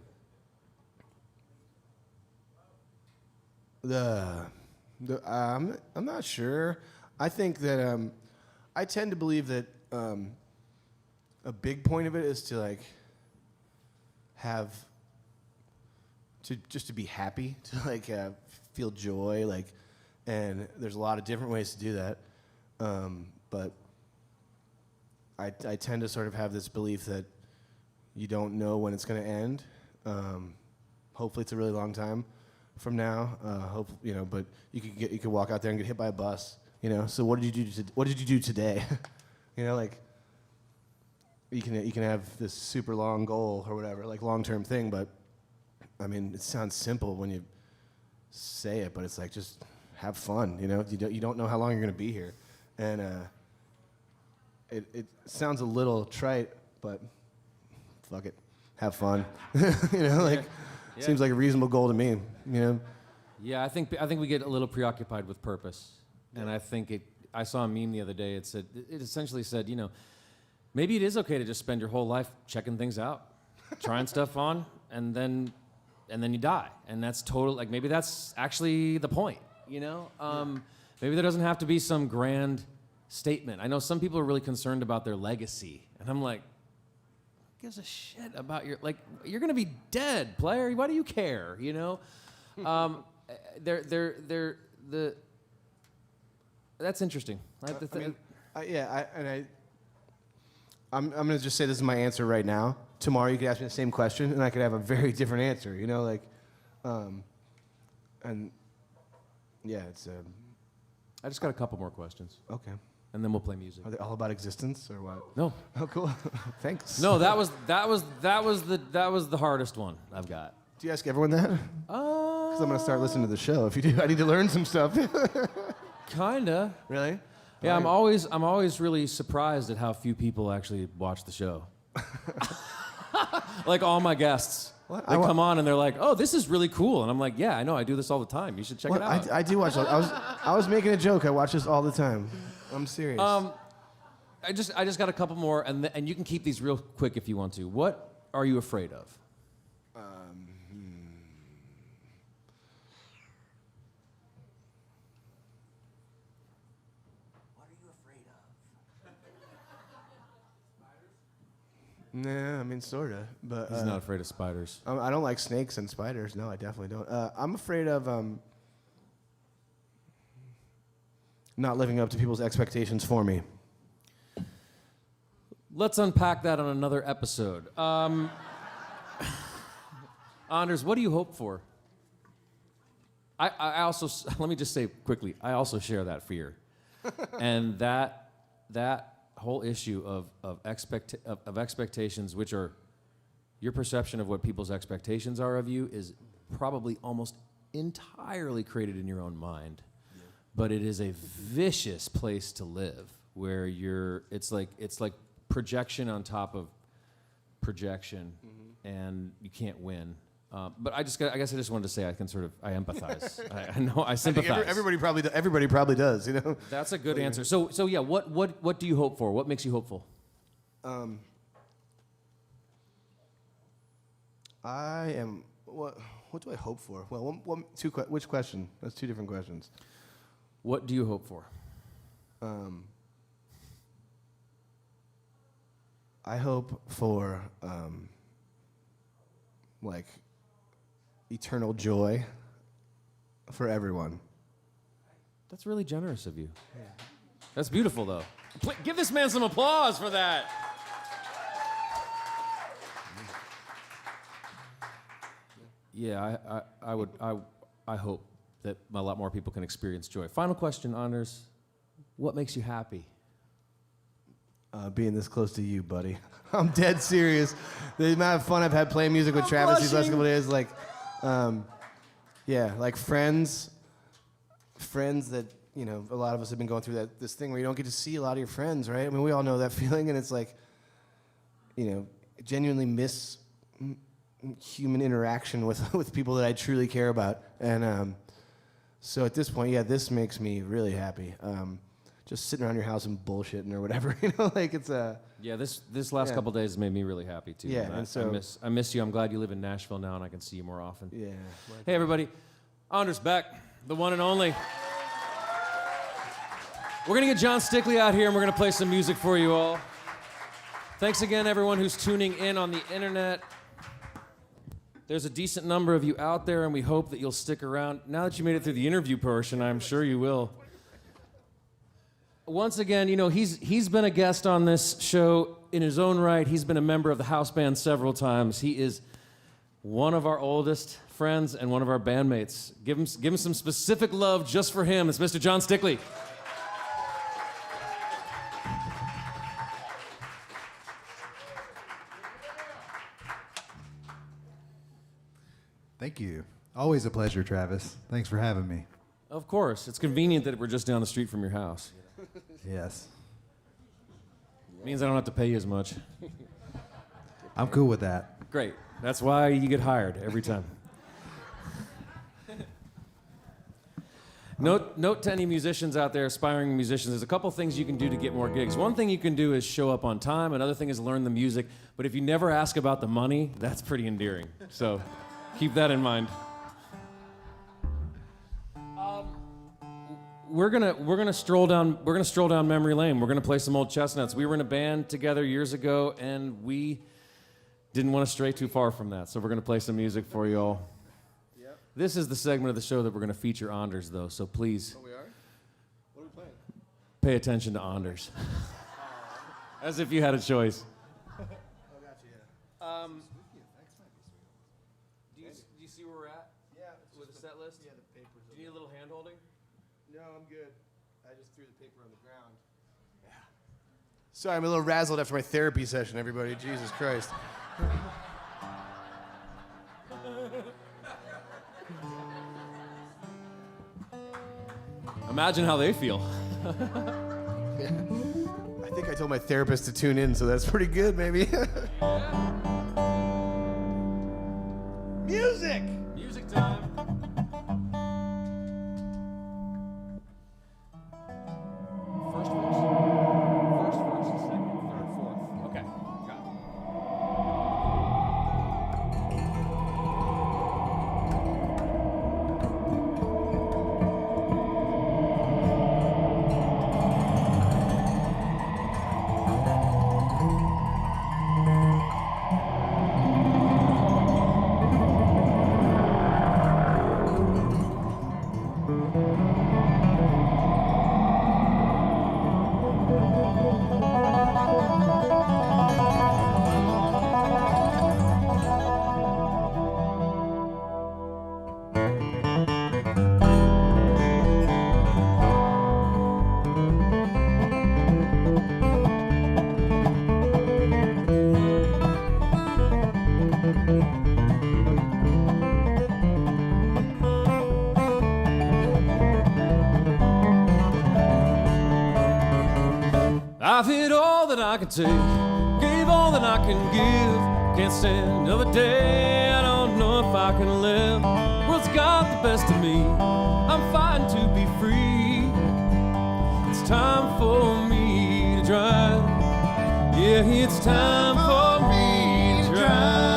Speaker 4: I'm not sure. I think that I tend to believe that a big point of it is to like just to be happy, to like feel joy, like, and there's a lot of different ways to do that. But I tend to sort of have this belief that you don't know when it's going to end. Hopefully, it's a really long time from now. But you could walk out there and get hit by a bus. So what did you do? What did you do today? Like you can have this super long goal or whatever, like long-term thing. But I mean, it sounds simple when you say it, but it's like just have fun. You don't know how long you're going to be here, and it sounds a little trite, but fuck it, have fun. Seems like a reasonable goal to me.
Speaker 1: Yeah, I think we get a little preoccupied with purpose, and I think I saw a meme the other day. It essentially said, maybe it is okay to just spend your whole life checking things out, trying stuff on, and then you die, and that's total. Like maybe that's actually the point. Maybe there doesn't have to be some grand statement. I know some people are really concerned about their legacy, and I'm like, who gives a shit about you're gonna be dead, player. Why do you care? That's interesting.
Speaker 4: I'm gonna just say this is my answer right now. Tomorrow you could ask me the same question, and I could have a very different answer. And yeah, it's
Speaker 1: I just got a couple more questions,
Speaker 4: okay.
Speaker 1: and then we'll play music.
Speaker 4: Are they all about existence or what?
Speaker 1: No.
Speaker 4: Oh, cool. Thanks.
Speaker 1: No, that was the hardest one I've got.
Speaker 4: Do you ask everyone that? Because I'm gonna start listening to the show. If you do, I need to learn some stuff.
Speaker 1: Kinda.
Speaker 4: Really?
Speaker 1: Yeah, I'm always really surprised at how few people actually watch the show. Like all my guests.
Speaker 4: What?
Speaker 1: They come on and they're like, "Oh, this is really cool," and I'm like, "Yeah, I know. I do this all the time. You should check it out."
Speaker 4: I do watch it. I was making a joke. I watch this all the time. I'm serious.
Speaker 1: I just got a couple more, and you can keep these real quick if you want to. What are you afraid of?
Speaker 4: Nah, I mean, sorta, but
Speaker 1: He's not afraid of spiders.
Speaker 4: I don't like snakes and spiders. No, I definitely don't. I'm afraid of not living up to people's expectations for me.
Speaker 1: Let's unpack that on another episode. Anders, what do you hope for? I also, let me just say quickly, I also share that fear. And that whole issue of expectations, which are your perception of what people's expectations are of you, is probably almost entirely created in your own mind. Yeah. But it is a vicious place to live, where it's like projection on top of projection, and you can't win. But I guess I just wanted to say I empathize. I know I sympathize.
Speaker 4: Everybody probably does.
Speaker 1: That's a good answer. So yeah, what do you hope for? What makes you hopeful?
Speaker 4: I am. What do I hope for? Well, which question? That's two different questions.
Speaker 1: What do you hope for?
Speaker 4: I hope for eternal joy for everyone.
Speaker 1: That's really generous of you. Yeah. That's beautiful, though. Give this man some applause for that. Yeah, I hope that a lot more people can experience joy. Final question, Anders. What makes you happy?
Speaker 4: Being this close to you, buddy. I'm dead serious. The amount of fun I've had playing music with Travis these last couple of days, like friends that, a lot of us have been going through this thing where you don't get to see a lot of your friends, right? I mean, we all know that feeling, and it's like, genuinely miss human interaction with people that I truly care about. And so at this point, yeah, this makes me really happy. just sitting around your house and bullshitting or whatever. You know, like it's a.
Speaker 1: Yeah, this last couple days made me really happy too.
Speaker 4: Yeah,
Speaker 1: and
Speaker 4: and so
Speaker 1: I miss you. I'm glad you live in Nashville now, and I can see you more often.
Speaker 4: Yeah.
Speaker 1: Hey everybody, Anders Beck, the one and only. We're gonna get Jon Stickley out here, and we're gonna play some music for you all. Thanks again, everyone who's tuning in on the internet. There's a decent number of you out there, and we hope that you'll stick around. Now that you made it through the interview portion, I'm sure you will. Once again, you know, he's been a guest on this show in his own right. He's been a member of the house band several times. He is one of our oldest friends and one of our bandmates. Give him some specific love just for him. It's Mr. Jon Stickley.
Speaker 5: Thank you. Always a pleasure, Travis. Thanks for having me.
Speaker 1: Of course. It's convenient that we're just down the street from your house.
Speaker 5: Yes.
Speaker 1: It means I don't have to pay you as much.
Speaker 5: I'm cool with that.
Speaker 1: Great. That's why you get hired every time. Note to any musicians out there, aspiring musicians, there's a couple things you can do to get more gigs. One thing you can do is show up on time. Another thing is learn the music. But if you never ask about the money, that's pretty endearing. So keep that in mind. We're gonna stroll down memory lane. We're gonna play some old chestnuts. We were in a band together years ago, and we didn't want to stray too far from that. So we're gonna play some music for you all. Yep. This is the segment of the show that we're gonna feature Anders, though. So please.
Speaker 4: Oh, we are? What are we playing?
Speaker 1: Pay attention to Anders. As if you had a choice.
Speaker 4: Oh, gotcha. Yeah.
Speaker 1: Do you see where we're at?
Speaker 4: Yeah.
Speaker 1: With the set list?
Speaker 4: Yeah, the papers.
Speaker 1: Do you need a little hand holding?
Speaker 4: No, I'm good. I just threw the paper on the ground. Yeah. Sorry, I'm a little razzled after my therapy session, everybody. Jesus Christ.
Speaker 1: Imagine how they feel.
Speaker 4: I think I told my therapist to tune in, so that's pretty good, maybe. Music!
Speaker 1: Music time. First verse, second, third, fourth. Okay, got it. I've hit all that I can take, gave all that I can give. Can't stand another day, I don't know if I can live. World's got the best of me, I'm fighting to be free. It's time for me to drive. Yeah, it's time for me to drive.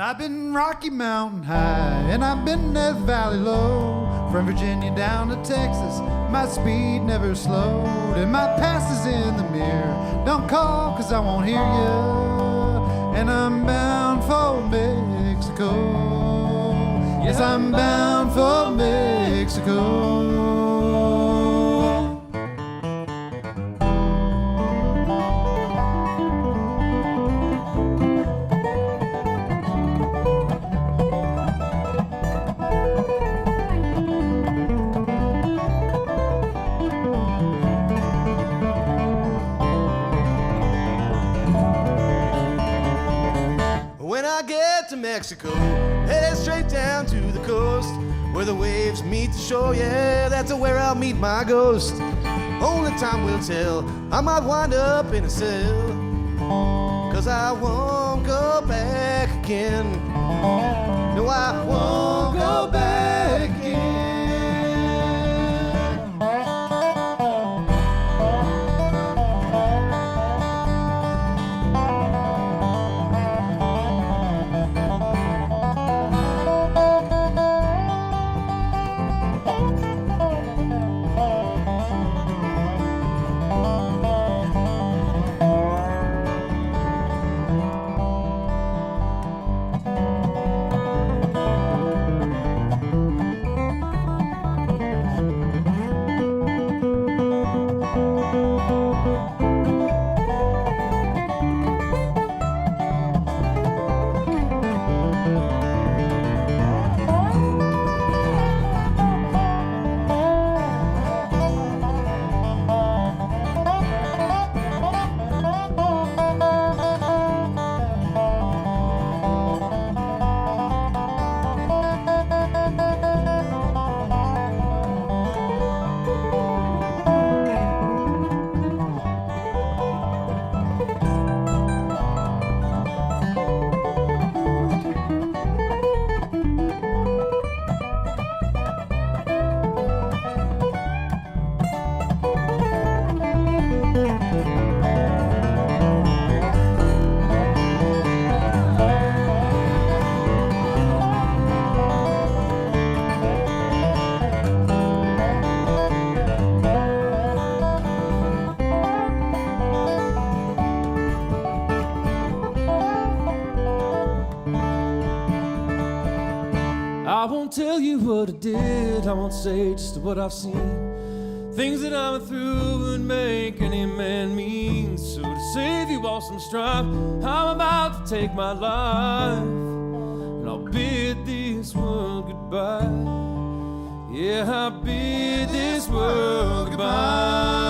Speaker 5: I've been Rocky Mountain high, and I've been Death Valley low. From Virginia down to Texas, my speed never slowed. And my past is in the mirror. Don't call, 'cause I won't hear you. And I'm bound for Mexico. Yes, I'm bound for Mexico.
Speaker 4: Mexico, headed straight down to the coast, where the waves meet the shore. Yeah, that's where I'll meet my ghost. Only time will tell, I might wind up in a cell, 'cause I won't go back again. No, I won't go back again.
Speaker 1: I won't tell you what I did, I won't say just what I've seen. Things that I'm through would make any man mean. So to save you all some strife, I'm about to take my life, and I'll bid this world goodbye. Yeah, I bid this world goodbye.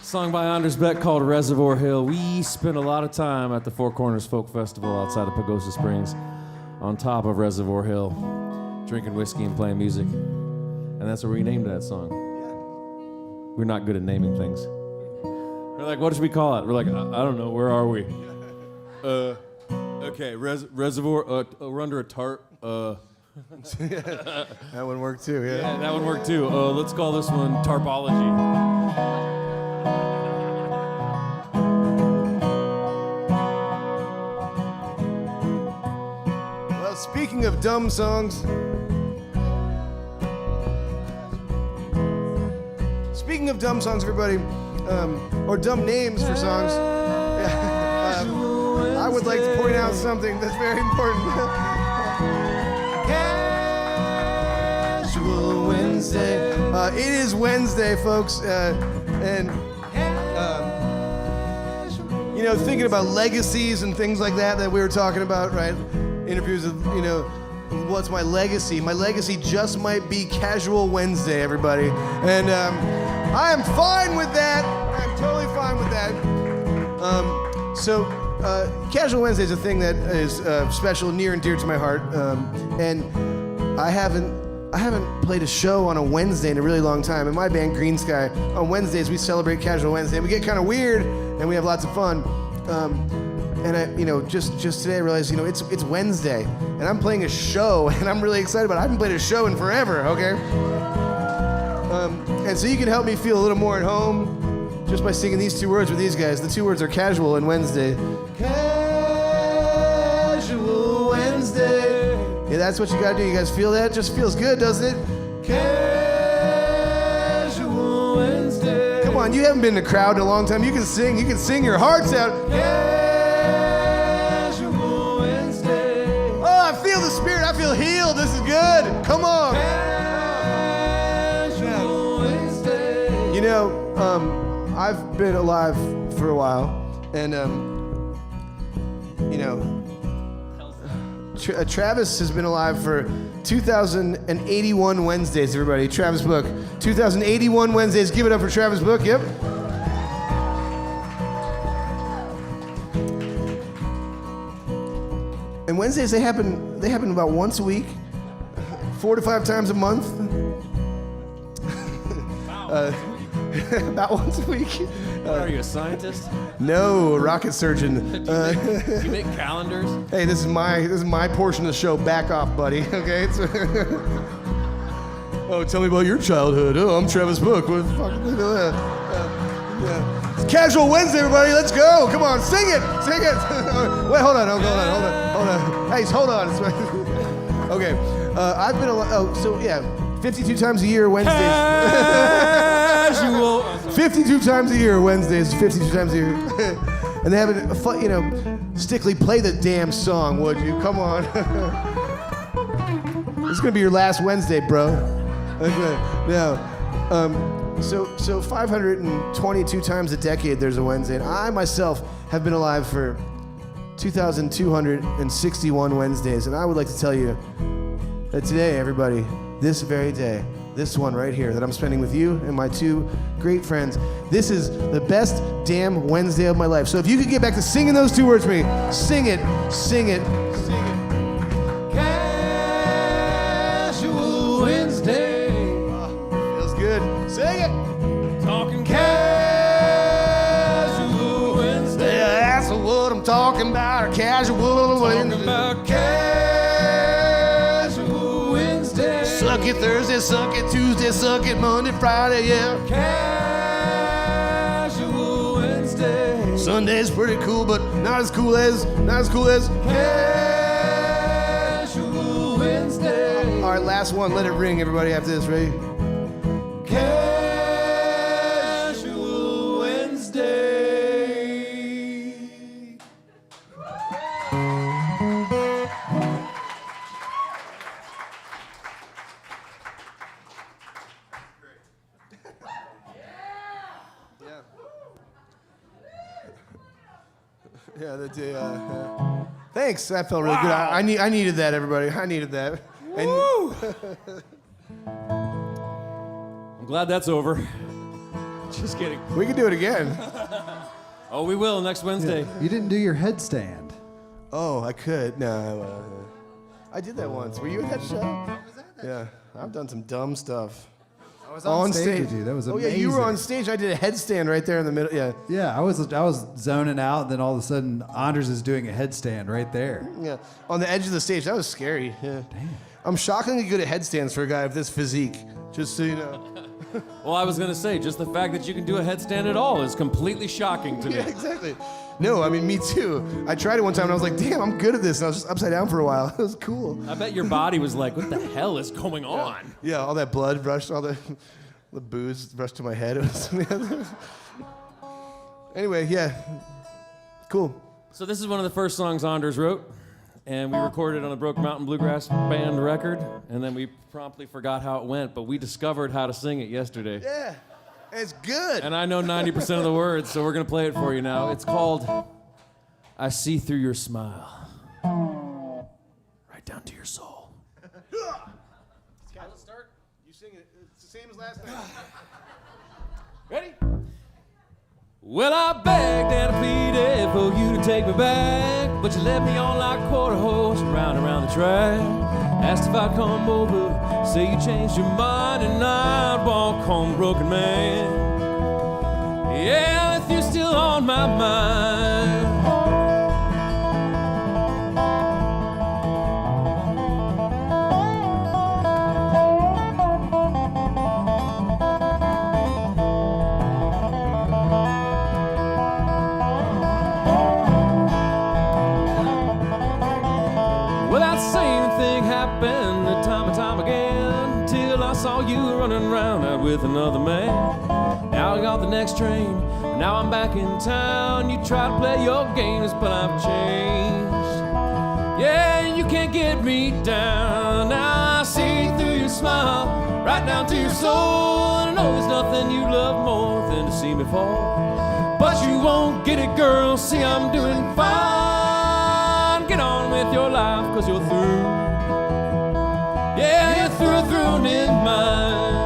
Speaker 1: Song by Anders Beck called Reservoir Hill. We spent a lot of time at the Four Corners Folk Festival outside of Pagosa Springs on top of Reservoir Hill, drinking whiskey and playing music. And that's where we named that song. We're not good at naming things. We're like, what should we call it? We're like, I don't know, where are we? Okay, Reservoir, we're under a tarp.
Speaker 4: That one worked too, yeah.
Speaker 1: Yeah, that one worked too. Let's call this one Tarpology.
Speaker 4: Well, speaking of dumb songs, everybody, or dumb names for songs, I would like to point out something that's very important. Casual Wednesday. It is Wednesday, folks, and you know, thinking about legacies and things like that we were talking about, right? Interviews of, you know, what's my legacy? My legacy just might be Casual Wednesday, everybody, and I am fine with that. I'm totally fine with that. Casual Wednesday is a thing that is special, near and dear to my heart, and I haven't played a show on a Wednesday in a really long time. In my band, Greensky, on Wednesdays we celebrate Casual Wednesday. We get kind of weird and we have lots of fun. And I, you know, just today I realized, you know, it's Wednesday and I'm playing a show and I'm really excited about it. I haven't played a show in forever, okay? And so you can help me feel a little more at home just by singing these two words with these guys. The two words are casual and Wednesday. Casual Wednesday. Yeah, that's what you gotta do. You guys feel that? Just feels good, doesn't it? Casual Wednesday. Come on, you haven't been in a crowd in a long time. You can sing your hearts out. Casual Wednesday. Oh, I feel the spirit. I feel healed. This is good. Come on. Casual Wednesday. You know, I've been alive for a while, and you know, Travis has been alive for 2,081 Wednesdays, everybody. Travis Book, 2,081 Wednesdays. Give it up for Travis Book, yep. And Wednesdays, they happen about once a week, 4 to 5 times a month. About once a week.
Speaker 1: What, are you a scientist?
Speaker 4: No, a rocket surgeon.
Speaker 1: Do you make calendars?
Speaker 4: Hey, this is my portion of the show. Back off, buddy. Okay. Oh, tell me about your childhood. Oh, I'm Travis Book. What the fuck? Yeah. It's Casual Wednesday, everybody. Let's go. Come on, sing it. Sing it. Wait, hold on. Hold on. Hey, hold on. Okay. I've been 52 times a year Wednesdays.
Speaker 1: Casual.
Speaker 4: 52 times a year Wednesdays. 52 times a year. And they have a fun, you know, Stickley, play the damn song, would you? Come on. This is gonna be your last Wednesday, bro. Okay. Now, so 522 times a decade there's a Wednesday, and I myself have been alive for 2,261 Wednesdays, and I would like to tell you that today, everybody, this very day, this one right here that I'm spending with you and my two great friends, this is the best damn Wednesday of my life. So if you could get back to singing those two words for me, sing it, sing it, sing it. Casual Wednesday. Feels good. Sing it.
Speaker 1: Talking casual Wednesday.
Speaker 4: Yeah, that's what I'm talking about. Casual Wednesday.
Speaker 1: About casual Wednesday.
Speaker 4: Suck it Thursday, suck it Tuesday, suck it Monday, Friday, yeah.
Speaker 1: Casual Wednesday.
Speaker 4: Sunday's pretty cool, but not as cool as
Speaker 1: Casual Wednesday.
Speaker 4: All right, last one. Let it ring, everybody. After this, ready?
Speaker 1: Casual Wednesday.
Speaker 4: Yeah, that day. Thanks. That felt really good. I needed that, everybody. I needed that.
Speaker 1: Woo! I'm glad that's over. Just kidding.
Speaker 4: We can do it again.
Speaker 1: Oh, we will next Wednesday.
Speaker 5: You didn't do your headstand.
Speaker 4: Oh, I could. No, I did that once. Were you at that show? Yeah, I've done some dumb stuff.
Speaker 5: I was on stage with you. That was amazing.
Speaker 4: Oh yeah, you were on stage. I did a headstand right there in the middle. Yeah.
Speaker 5: Yeah, I was zoning out, and then all of a sudden, Anders is doing a headstand right there.
Speaker 4: Yeah, on the edge of the stage. That was scary. Yeah. Damn. I'm shockingly good at headstands for a guy of this physique. Just so you know.
Speaker 1: Well, I was going to say, just the fact that you can do a headstand at all is completely shocking to me.
Speaker 4: Yeah, exactly. No, I mean, me too. I tried it one time and I was like, damn, I'm good at this. And I was just upside down for a while. It was cool.
Speaker 1: I bet your body was like, what the hell is going on?
Speaker 4: Yeah, all that blood rushed, all the booze rushed to my head. It was, anyway, yeah. Cool.
Speaker 1: So this is one of the first songs Anders wrote, and we recorded it on the Broken Mountain Bluegrass Band record, and then we promptly forgot how it went, but we discovered how to sing it yesterday.
Speaker 4: Yeah, it's good.
Speaker 1: And I know 90% of the words, so we're going to play it for you now. It's called I See Through Your Smile. Right down to your soul.
Speaker 4: Let's start. You sing it. It's the same as last night.
Speaker 1: Ready? Well, I begged and I pleaded for you to take me back, but you led me on like a quarter horse round and around the track. Asked if I'd come over, say you changed your mind, and I'd walk home broken man. Yeah, if you're still on my mind. Happened time and time again till I saw you running around out with another man. Now I got the next train, now I'm back in town. You try to play your games, but I've changed. Yeah, you can't get me down. Now I see through your smile, right down to your soul. And I know there's nothing you love more than to see me fall. But you won't get it, girl, see I'm doing fine. Get on with your life, 'cause you're through. Yeah, you're through in mine.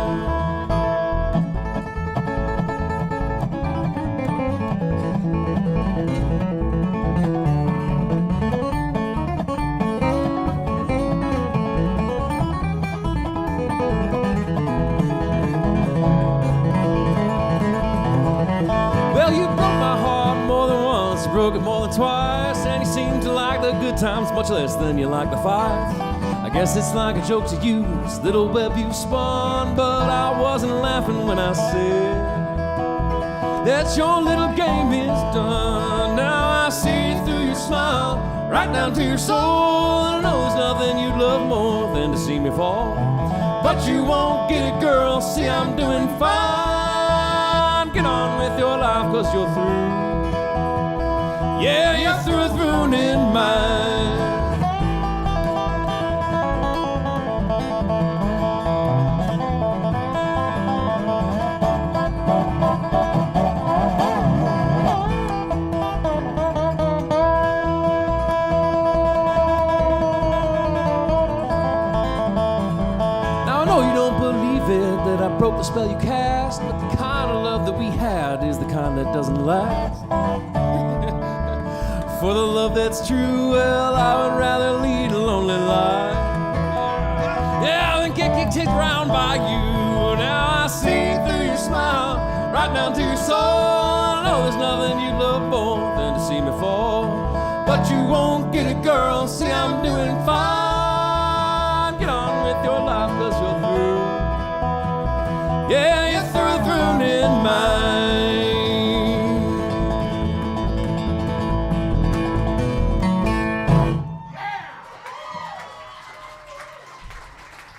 Speaker 1: Well, you broke my heart more than once, you broke it more than twice, and you seem to like the good times much less than you like the fights. I guess it's like a joke to you, this little web you spun, but I wasn't laughing when I said that your little game is done. Now I see through your smile, right down to your soul, and I know there's nothing you'd love more than to see me fall. But you won't get it, girl, see I'm doing fine. Get on with your life, 'cause you're through. Yeah, you're through in mine. That I broke the spell you cast, but the kind of love that we had is the kind that doesn't last. For the love that's true, well, I would rather lead a lonely life. Yeah, than get kicked around by you. Now I see through your smile, right down to your soul. I know there's nothing you love more than to see me fall. But you won't get it, girl, see I'm doing fine. Get on with your life, 'cause you're through. Yeah, you're through in mine.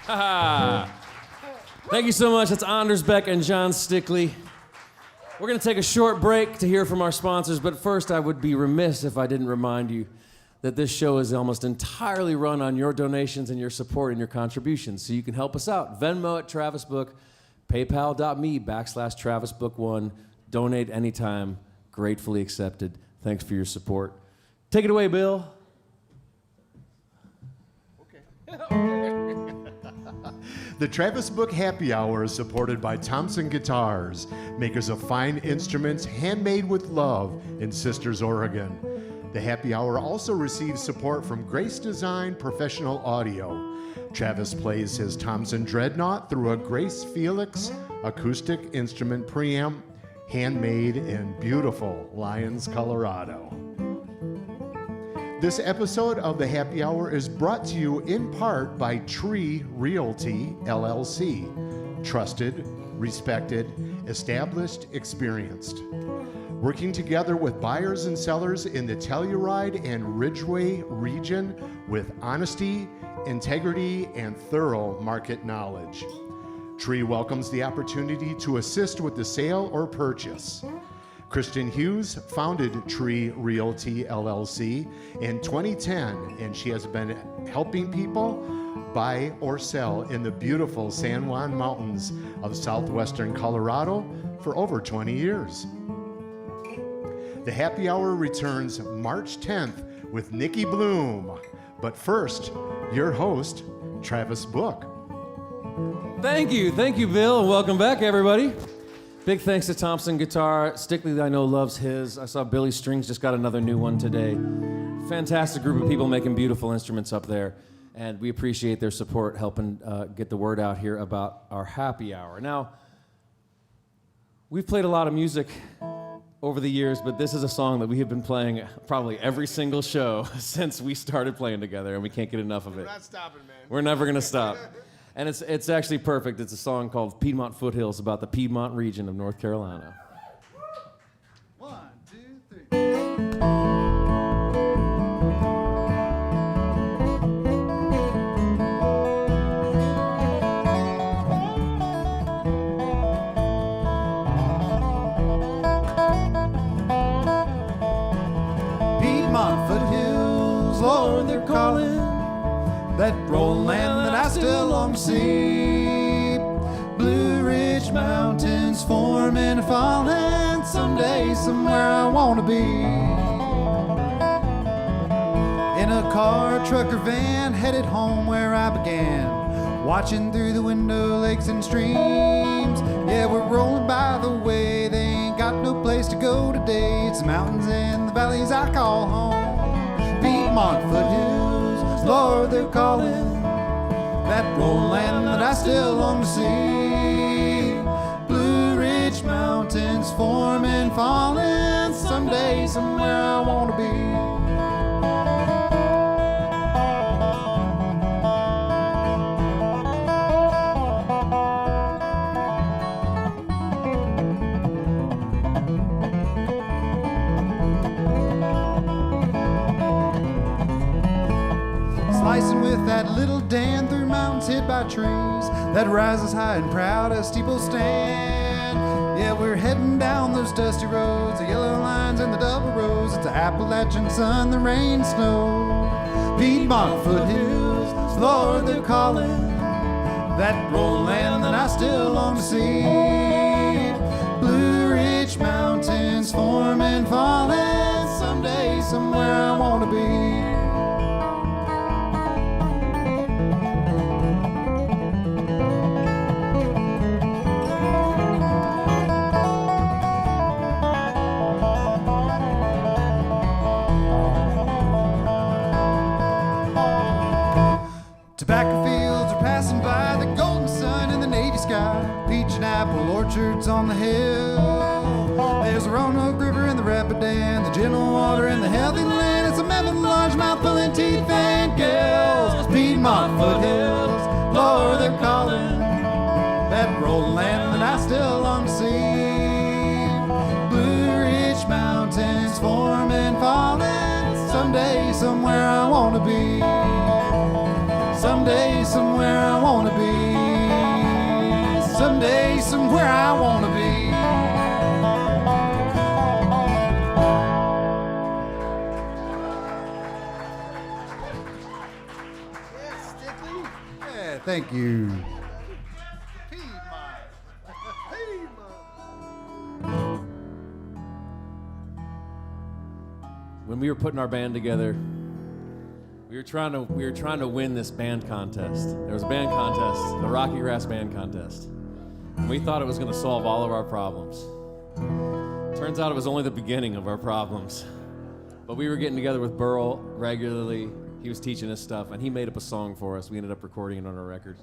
Speaker 1: Ha! Thank you so much. That's Anders Beck and Jon Stickley. We're going to take a short break to hear from our sponsors, but first I would be remiss if I didn't remind you that this show is almost entirely run on your donations and your support and your contributions, so you can help us out. Venmo at Travis Book, PayPal.me/TravisBook1. Donate anytime. Gratefully accepted. Thanks for your support. Take it away, Bill.
Speaker 2: The Travis Book Happy Hour is supported by Thompson Guitars, makers of fine instruments handmade with love in Sisters, Oregon. The Happy Hour also receives support from Grace Design Professional Audio. Travis plays his Thompson Dreadnought through a Grace Felix acoustic instrument preamp, handmade in beautiful Lyons, Colorado. This episode of the Happy Hour is brought to you in part by Tree Realty, LLC. Trusted, respected, established, experienced. Working together with buyers and sellers in the Telluride and Ridgeway region with honesty, integrity, and thorough market knowledge. Tree welcomes the opportunity to assist with the sale or purchase. Kristen Hughes founded Tree Realty LLC in 2010, and she has been helping people buy or sell in the beautiful San Juan Mountains of southwestern Colorado for over 20 years. The Happy Hour returns March 10th with Nikki Bloom. But first, your host, Travis Book.
Speaker 1: Thank you, Bill, and welcome back, everybody. Big thanks to Thompson Guitar. Stickley, I know, loves his. I saw Billy Strings just got another new one today. Fantastic group of people making beautiful instruments up there, and we appreciate their support helping get the word out here about our happy hour. Now, we've played a lot of music over the years, but this is a song that we have been playing probably every single show since we started playing together, and we can't get enough of it.
Speaker 4: We're not stopping, man.
Speaker 1: We're never going to stop. And it's actually perfect. It's a song called Piedmont Foothills about the Piedmont region of North Carolina.
Speaker 5: 1, 2, 3. Piedmont foothills, Lord, they're calling. That rolling land that I still long to see. Blue Ridge Mountains forming and falling. Someday, somewhere I want to be. In a car, truck, or van, headed home where I began. Watching through the window, lakes and streams. Yeah, we're rolling by the way. They ain't got no place to go today. It's the mountains and the valleys I call home. Piedmont foothills, Lord, they're calling. That rolling land that I still long to see. Blue Ridge Mountains forming, falling. Someday, somewhere I want to be. Slicing with that little Dan through mountains hid by trees that rises high and proud as steeples stand. Yeah, we're heading down those dusty roads, the yellow lines and the double rows. It's the Appalachian sun, the rain, snow. Piedmont foothills, Lord, they're calling. That rolling land that I still long to see. Blue Ridge Mountains forming, falling. Someday, somewhere I want to be. Tobacco fields are passing by, the golden sun in the navy sky. Peach and apple orchards on the hill. There's a Roanoke River in the Rapidan, the gentle water in the healthy land. It's a mammoth largemouth pulling teeth and gills. Piedmont foothills, Lord, they're calling. That rolling land that I still long to see. Blue Ridge Mountains forming, falling. Someday, somewhere I want to be. Someday, somewhere I want to be. Someday, somewhere I want to be.
Speaker 4: Yes, Stickley.
Speaker 5: Yeah, thank you.
Speaker 1: When we were putting our band together, We were trying to win this band contest. There was a band contest, the Rocky Grass Band Contest. And we thought it was going to solve all of our problems. Turns out it was only the beginning of our problems. But we were getting together with Burl regularly. He was teaching us stuff, and he made up a song for us. We ended up recording it on our record.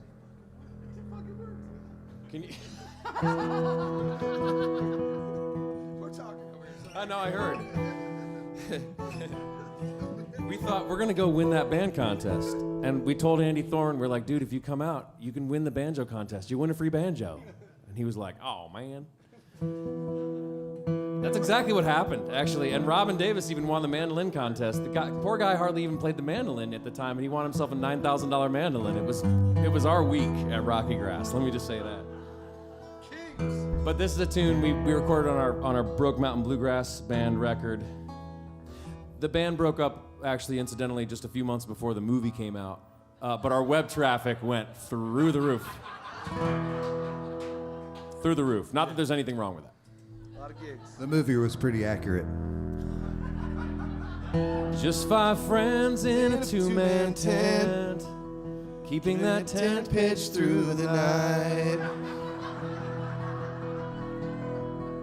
Speaker 1: Can you?
Speaker 4: We're talking over here.
Speaker 1: I know, I heard. We thought we're gonna go win that band contest, and we told Andy Thorne, we're like, dude, if you come out, you can win the banjo contest. You win a free banjo. And he was like, oh man. That's exactly what happened, actually. And Robin Davis even won the mandolin contest. Poor guy hardly even played the mandolin at the time, and he won himself a $9,000 mandolin. It was our week at Rocky Grass. Let me just say that. But this is a tune we recorded on our Broke Mountain Bluegrass band record. The band broke up, actually, incidentally, just a few months before the movie came out. But our web traffic went through the roof. Through the roof. Not that there's anything wrong with that.
Speaker 4: A lot of gigs.
Speaker 5: The movie was pretty accurate.
Speaker 1: Just 5 friends in a two-man tent, keeping that tent pitched through the night.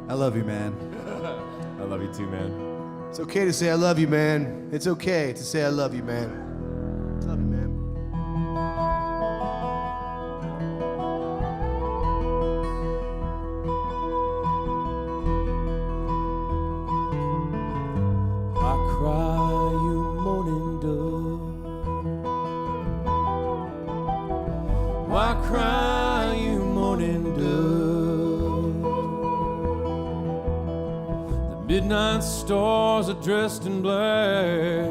Speaker 5: I love you, man.
Speaker 1: I love you too, man.
Speaker 4: It's okay to say I love you, man. It's okay to say I love you, man. Love you, man.
Speaker 1: Why cry, you moaning dove? Why cry, you moaning dove? The midnight stars are dressed in black.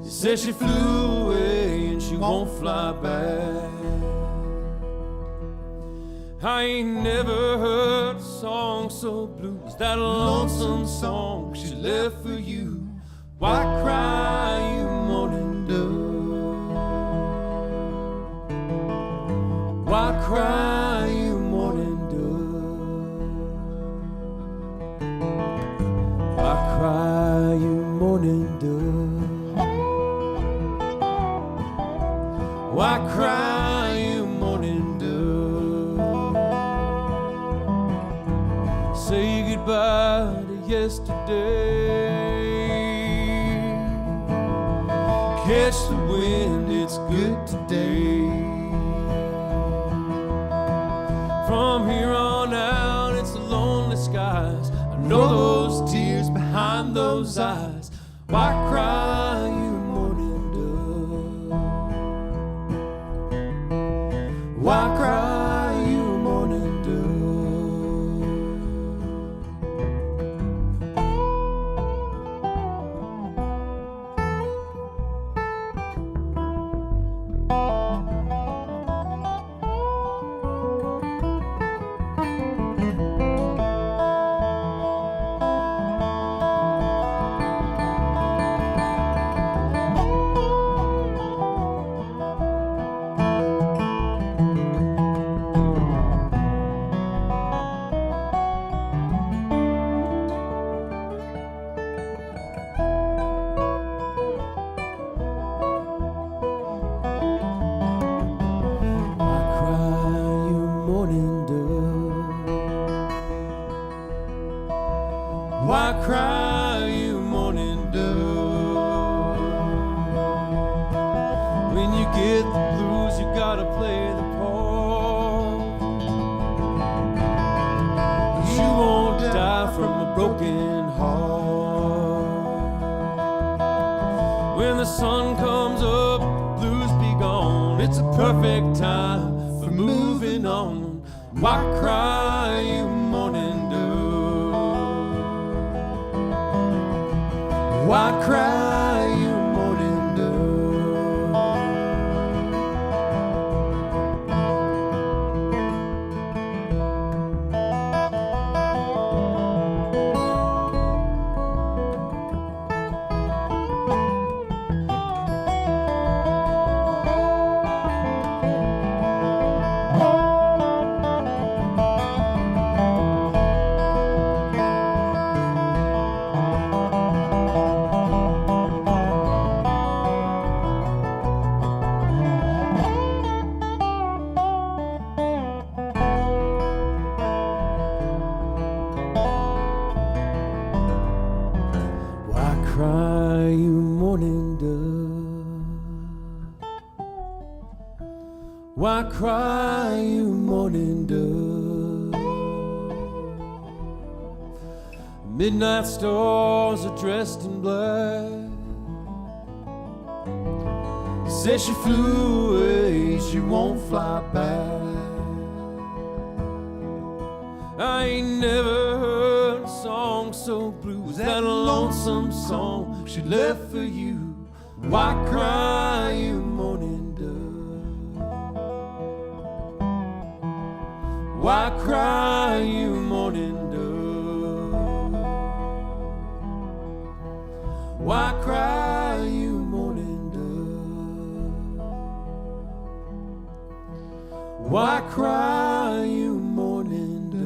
Speaker 1: She says she flew away and she won't fly back. I ain't never heard a song so blue as that lonesome song she left for you. Why cry, you moaning dove? Why cry, you moaning dove? Why cry, you moaning dove? Why cry, you moaning dove? Say goodbye to yesterday. Catch the wind, it's good today. From here on out, it's the lonely skies. I know those tears behind those eyes. Why cry, you moaning dove? Why cry, you moaning dove? Why cry, you mourning dove? When you get the blues, you gotta play the part. You won't die from a broken heart. When the sun comes up, the blues be gone. It's a perfect time for moving on. Why cry, you mourning dove? Why cry, you mourning dove? cry, you morning dove? Midnight stars are dressed in black. Says she flew away, she won't fly back. I ain't never heard a song so blue as that lonesome song she left for you. Why cry, you morning dove? Why cry, you morning dove? Why cry, you morning dove? Why cry, you morning dove?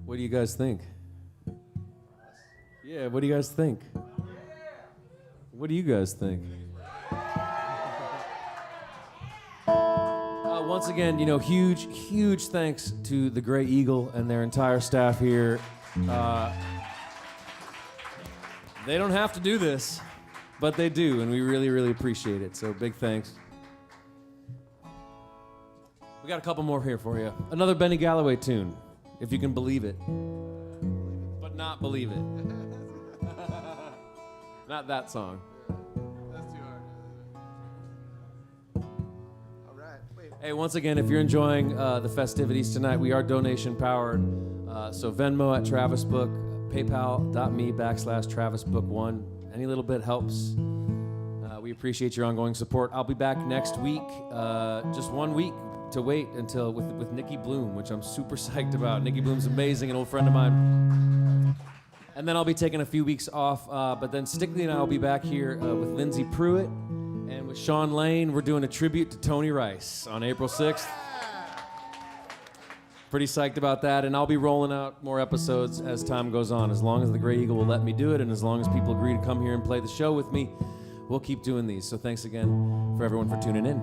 Speaker 1: What do you guys think? Yeah, what do you guys think? What do you guys think? Once again, you know, huge thanks to the Gray Eagle and their entire staff here. They don't have to do this, but they do, and we really appreciate it. So big thanks. We got a couple more here for you. Another Benny Galloway tune, if you can believe it, but not believe it. Not that song.
Speaker 4: That's too hard. All right. Wait.
Speaker 1: Hey, once again, if you're enjoying the festivities tonight, we are donation powered. So Venmo at Travis Book, PayPal.me/TravisBook1. Any little bit helps. We appreciate your ongoing support. I'll be back next week. Just 1 week to wait until with Nikki Bloom, which I'm super psyched about. Nikki Bloom's amazing, an old friend of mine. And then I'll be taking a few weeks off, but then Stickley and I will be back here with Lindsay Pruitt and with Sean Lane. We're doing a tribute to Tony Rice on April 6th. Pretty psyched about that, and I'll be rolling out more episodes as time goes on. As long as the Gray Eagle will let me do it, and as long as people agree to come here and play the show with me, we'll keep doing these. So thanks again for everyone for tuning in.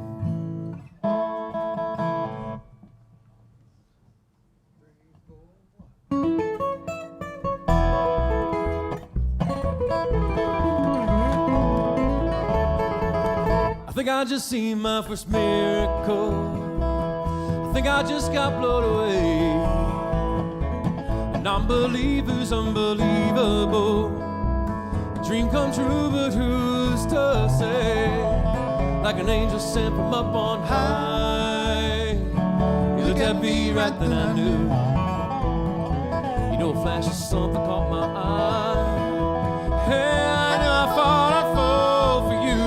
Speaker 1: I think I just seen my first miracle. I think I just got blown away. A non-believer's unbelievable. A dream come true, but who's to say? Like an angel sent from up on high. You looked at me right then I knew. You know, a flash of something caught my eye. Hey, I know I thought I'd fall for you.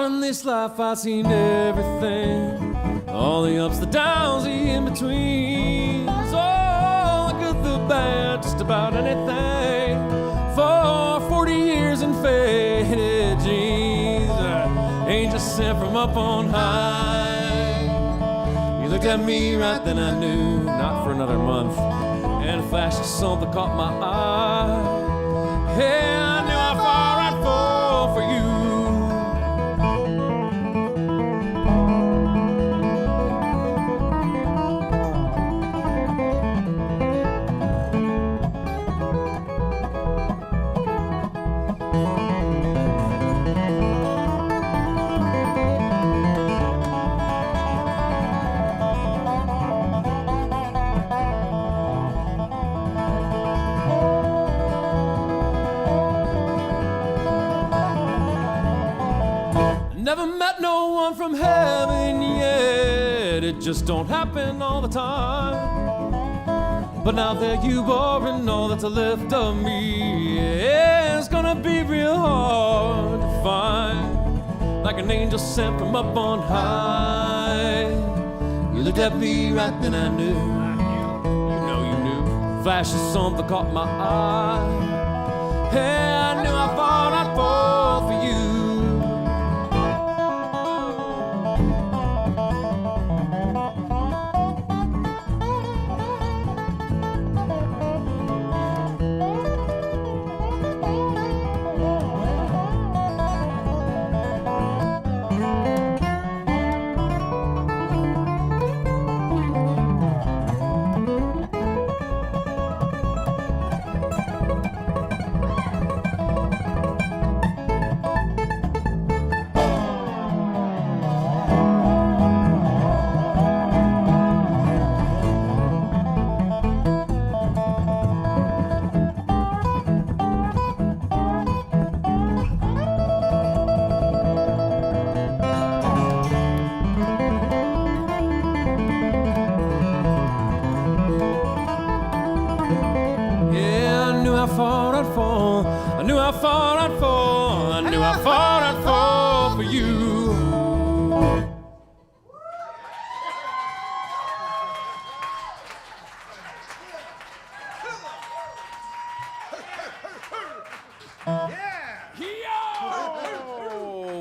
Speaker 1: In this life I've seen everything, all the ups, the downs, the in-betweens, all the good, the bad, just about anything. For 40 years in faded jeans, angel sent from up on high. You looked at me right then I knew, not for another month, and a flash of something caught my eye. Hey, I knew how far I'd fall for you. Never met no one from heaven yet. It just don't happen all the time. But now that you are and all that's left of me, yeah, it's gonna be real hard to find. like an angel sent from up on high. You looked at me right then I knew. You knew. Flashes on that caught my eye. Hey, I knew I thought I'd fall for you.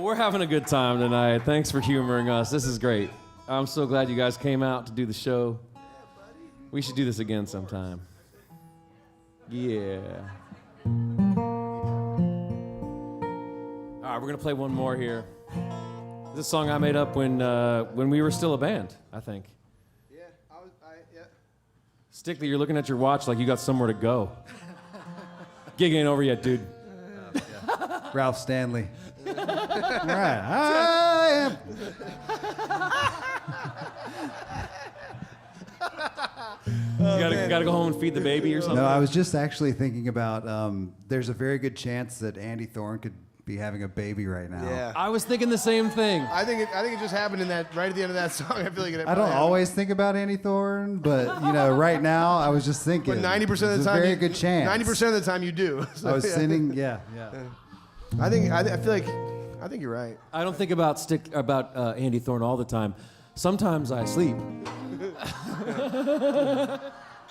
Speaker 1: We're having a good time tonight. Thanks for humoring us. This is great. I'm so glad you guys came out to do the show. We should do this again sometime. Yeah. All right, we're gonna play one more here. This is a song I made up when we were still a band, I think.
Speaker 4: Yeah, yeah.
Speaker 1: Stickly, you're looking at your watch like you got somewhere to go. Gig ain't over yet, dude.
Speaker 5: Ralph Stanley. All right, I am.
Speaker 1: You gotta go home and feed the baby or something?
Speaker 5: No, I was just actually thinking about there's a very good chance that Andy Thorne could be having a baby right now.
Speaker 4: Yeah.
Speaker 1: I was thinking the same thing.
Speaker 4: I think it just happened in that right at the end of that song. I feel like it.
Speaker 5: I don't always think about Andy Thorne, but right now I was just thinking.
Speaker 4: But 90% of the
Speaker 5: there's
Speaker 4: time,
Speaker 5: a very good chance.
Speaker 4: 90% of the time you do. So,
Speaker 5: I was sitting, yeah.
Speaker 4: I think you're right.
Speaker 1: I don't think about Andy Thorne all the time. Sometimes I sleep.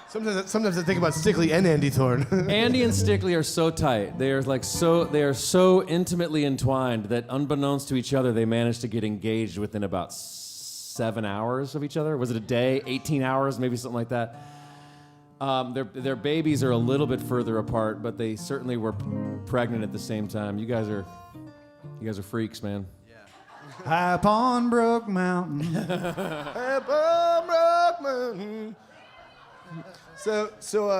Speaker 4: Sometimes I think about Stickley and Andy Thorne.
Speaker 1: Andy and Stickley are so tight. They are so intimately entwined that unbeknownst to each other, they managed to get engaged within about 7 hours of each other. Was it a day? 18 hours? Maybe something like that. Their babies are a little bit further apart, but they certainly were pregnant at the same time. You guys are freaks, man.
Speaker 5: High upon Brook Mountain.
Speaker 4: High upon Brook Mountain. So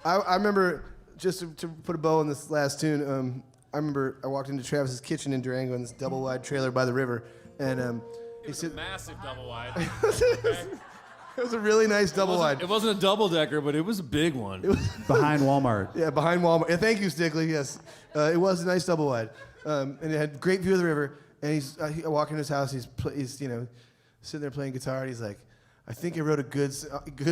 Speaker 4: I remember, just to put a bow on this last tune, I remember I walked into Travis's kitchen in Durango in this double-wide trailer by the river, and he said,
Speaker 1: massive double wide.
Speaker 4: It was a really nice double-wide.
Speaker 1: It wasn't a double-decker, but it was a big one.
Speaker 5: Behind Walmart.
Speaker 4: Yeah, behind Walmart. Yeah, thank you, Stickley, yes. It was a nice double-wide. And it had great view of the river, and I walk into his house, he's sitting there playing guitar, and he's like, I think I wrote a good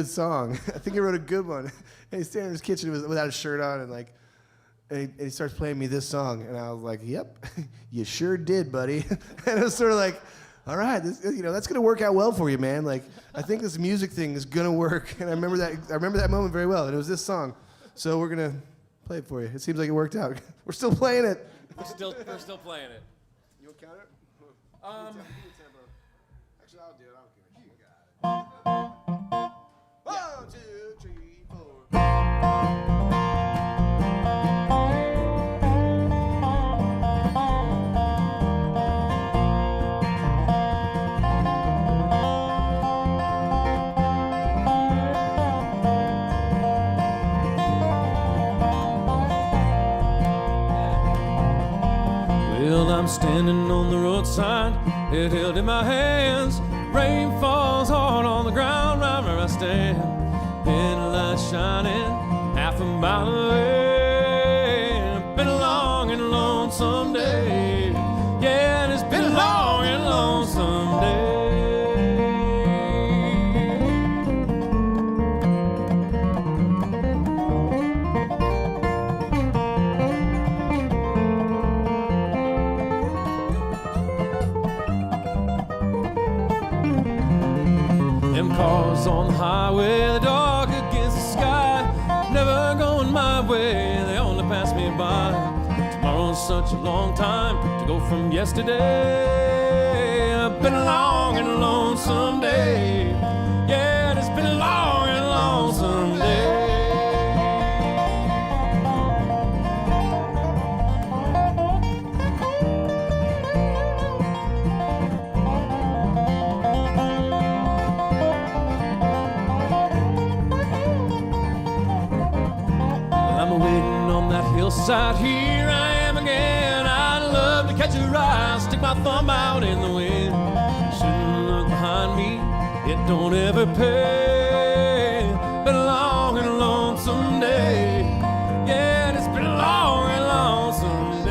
Speaker 4: song. I think I wrote a good one. And he's standing in his kitchen without a shirt on, and he starts playing me this song, and I was like, "Yep, you sure did, buddy." And it was sort of like, "All right, that's gonna work out well for you, man. Like, I think this music thing is gonna work." And I remember that moment very well, and it was this song. So we're gonna play it for you. It seems like it worked out. We're still playing it.
Speaker 1: We're still playing it.
Speaker 4: You want to count it? Actually, I'll do it. I don't care. You got it. 1, 2, 3, 4.
Speaker 1: Well, I'm standing on the roadside, head held in my hands. Rain falls hard on the ground right where I stand. Headlights shining, half a mile away. Been a long and lonesome day. Yeah, and it's been a long and lonesome day. Passing cars on the highway, the dark against the sky. Never going my way, they only pass me by. Tomorrow's such a long time to go from yesterday. I've been a long and lonesome day. Yeah, it's been a long and lonesome day. Hillside, here I am again. I'd love to catch a ride, stick my thumb out in the wind. Shouldn't look behind me, it don't ever pay. Been a long and lonesome day. Yeah, it's been a long and lonesome day.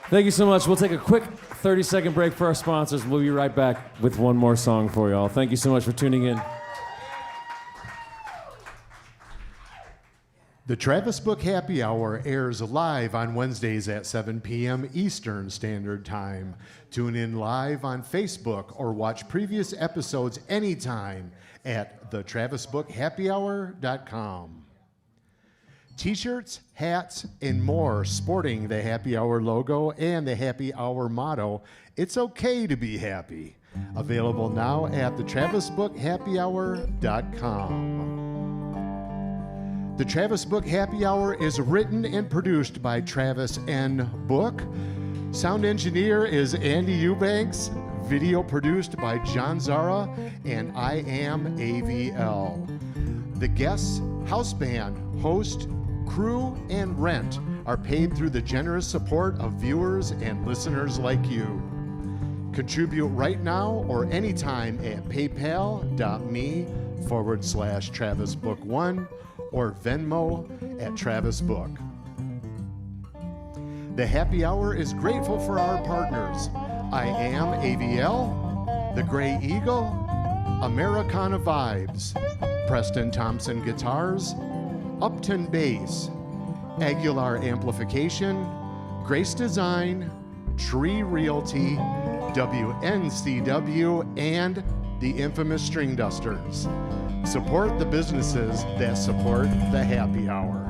Speaker 1: Thank you so much. We'll take a quick 30-second break for our sponsors. We'll be right back with one more song for y'all. Thank you so much for tuning in.
Speaker 2: The Travis Book Happy Hour airs live on Wednesdays at 7 p.m. Eastern Standard Time. Tune in live on Facebook or watch previous episodes anytime at thetravisbookhappyhour.com. T-shirts, hats, and more sporting the Happy Hour logo and the Happy Hour motto, "It's okay to be happy." Available now at thetravisbookhappyhour.com. The Travis Book Happy Hour is written and produced by Travis N. Book. Sound engineer is Andy Eubanks. Video produced by John Zara and I Am AVL. The guests, house band, host, crew, and rent are paid through the generous support of viewers and listeners like you. Contribute right now or anytime at paypal.me/TravisBook1 or Venmo at TravisBook. The Happy Hour is grateful for our partners. I Am AVL, The Gray Eagle, Americana Vibes, Preston Thompson Guitars, Upton Bass, Aguilar Amplification, Grace Design, Tree Realty, WNCW, and the infamous String Dusters. Support the businesses that support the Happy Hour.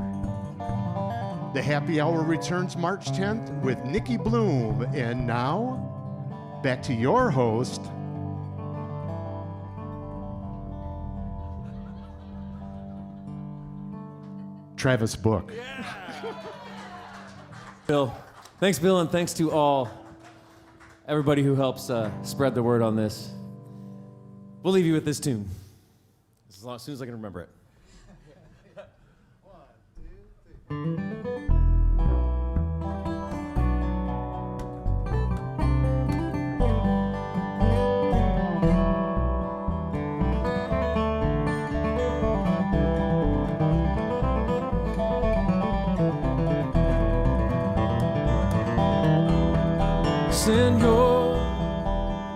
Speaker 2: The Happy Hour returns March 10th with Nikki Bloom. And now, back to your host, Travis Book.
Speaker 1: Bill. Thanks, Bill, and thanks to everybody who helps spread the word on this. We'll leave you with this tune, as soon as I can remember it.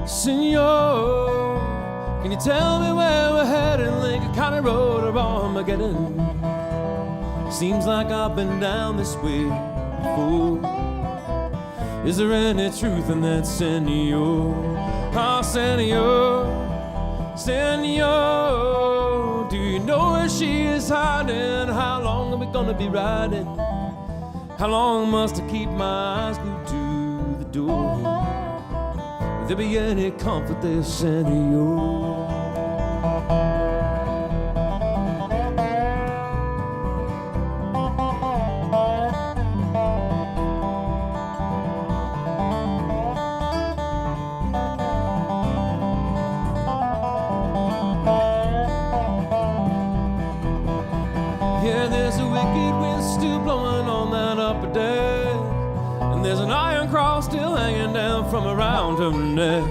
Speaker 1: Senor, can you tell me where we're headed? Lincoln County Road or Armageddon? Seems like I've been down this way before. Is there any truth in that, senor? Ah, senor, senor, do you know where she is hiding? How long are we gonna be riding? How long must I keep my eyes glued to the door? Will there be any comfort there, senor? Yeah, there's a wicked wind still blowing on that upper deck, and there's an iron cross still hanging down from around her neck.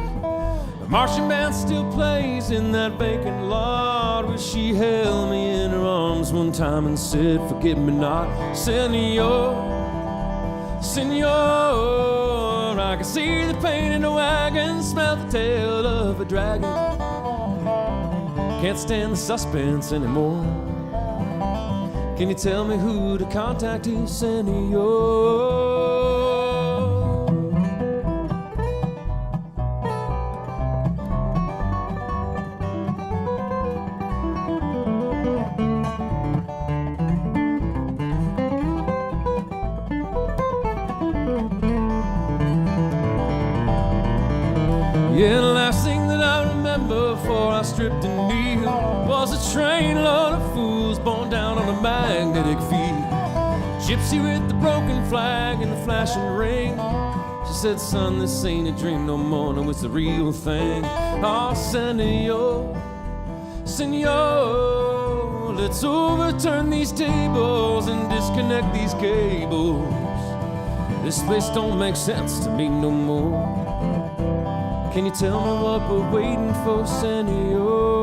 Speaker 1: The marching band still plays in that vacant lot where she held me in her arms one time and said, "Forget me not, senor, senor." I can see the paint in the wagon, smell the tail of a dragon. Can't stand the suspense anymore. Can you tell me who to contact here, senor? Yeah, the last thing that I remember before I stripped and kneeled was a train load of fools borne down on a magnetic field. Gypsy with the broken flag and the flashing ring. She said, "Son, this ain't a dream no more, no, it's the real thing." Oh, senor, senor, let's overturn these tables and disconnect these cables. This place don't make sense to me no more. Can you tell me what we're waiting for, senor?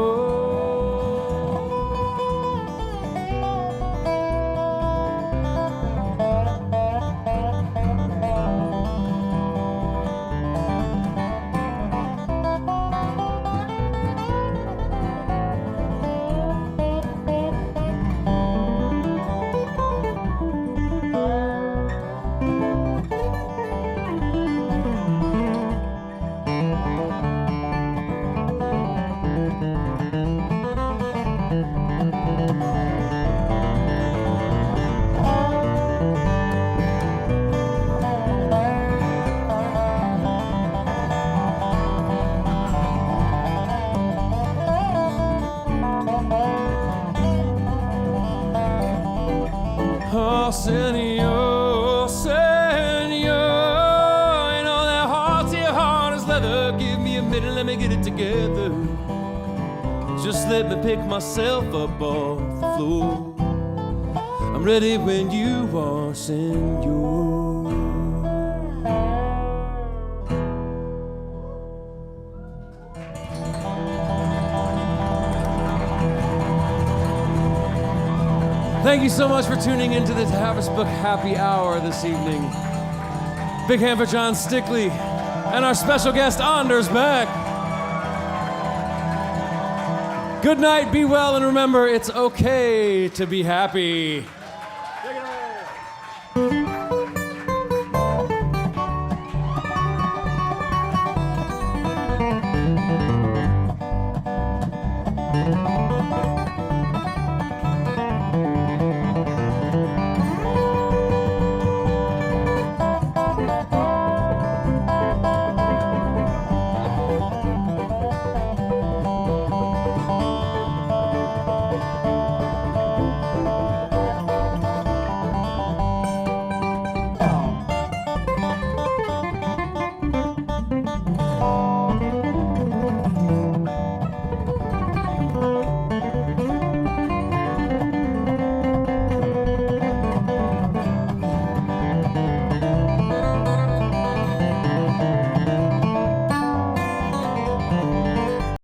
Speaker 1: Oh, senor, senor, you know that heart's here hard as leather. Give me a minute, let me get it together. Just Just let me pick myself up off the floor. I'm ready when you are, senor. Thank you so much for tuning into the Travis Book Happy Hour this evening. Big hand for Jon Stickley and our special guest, Anders Beck. Good night, be well, and remember, it's okay to be happy. Take it away.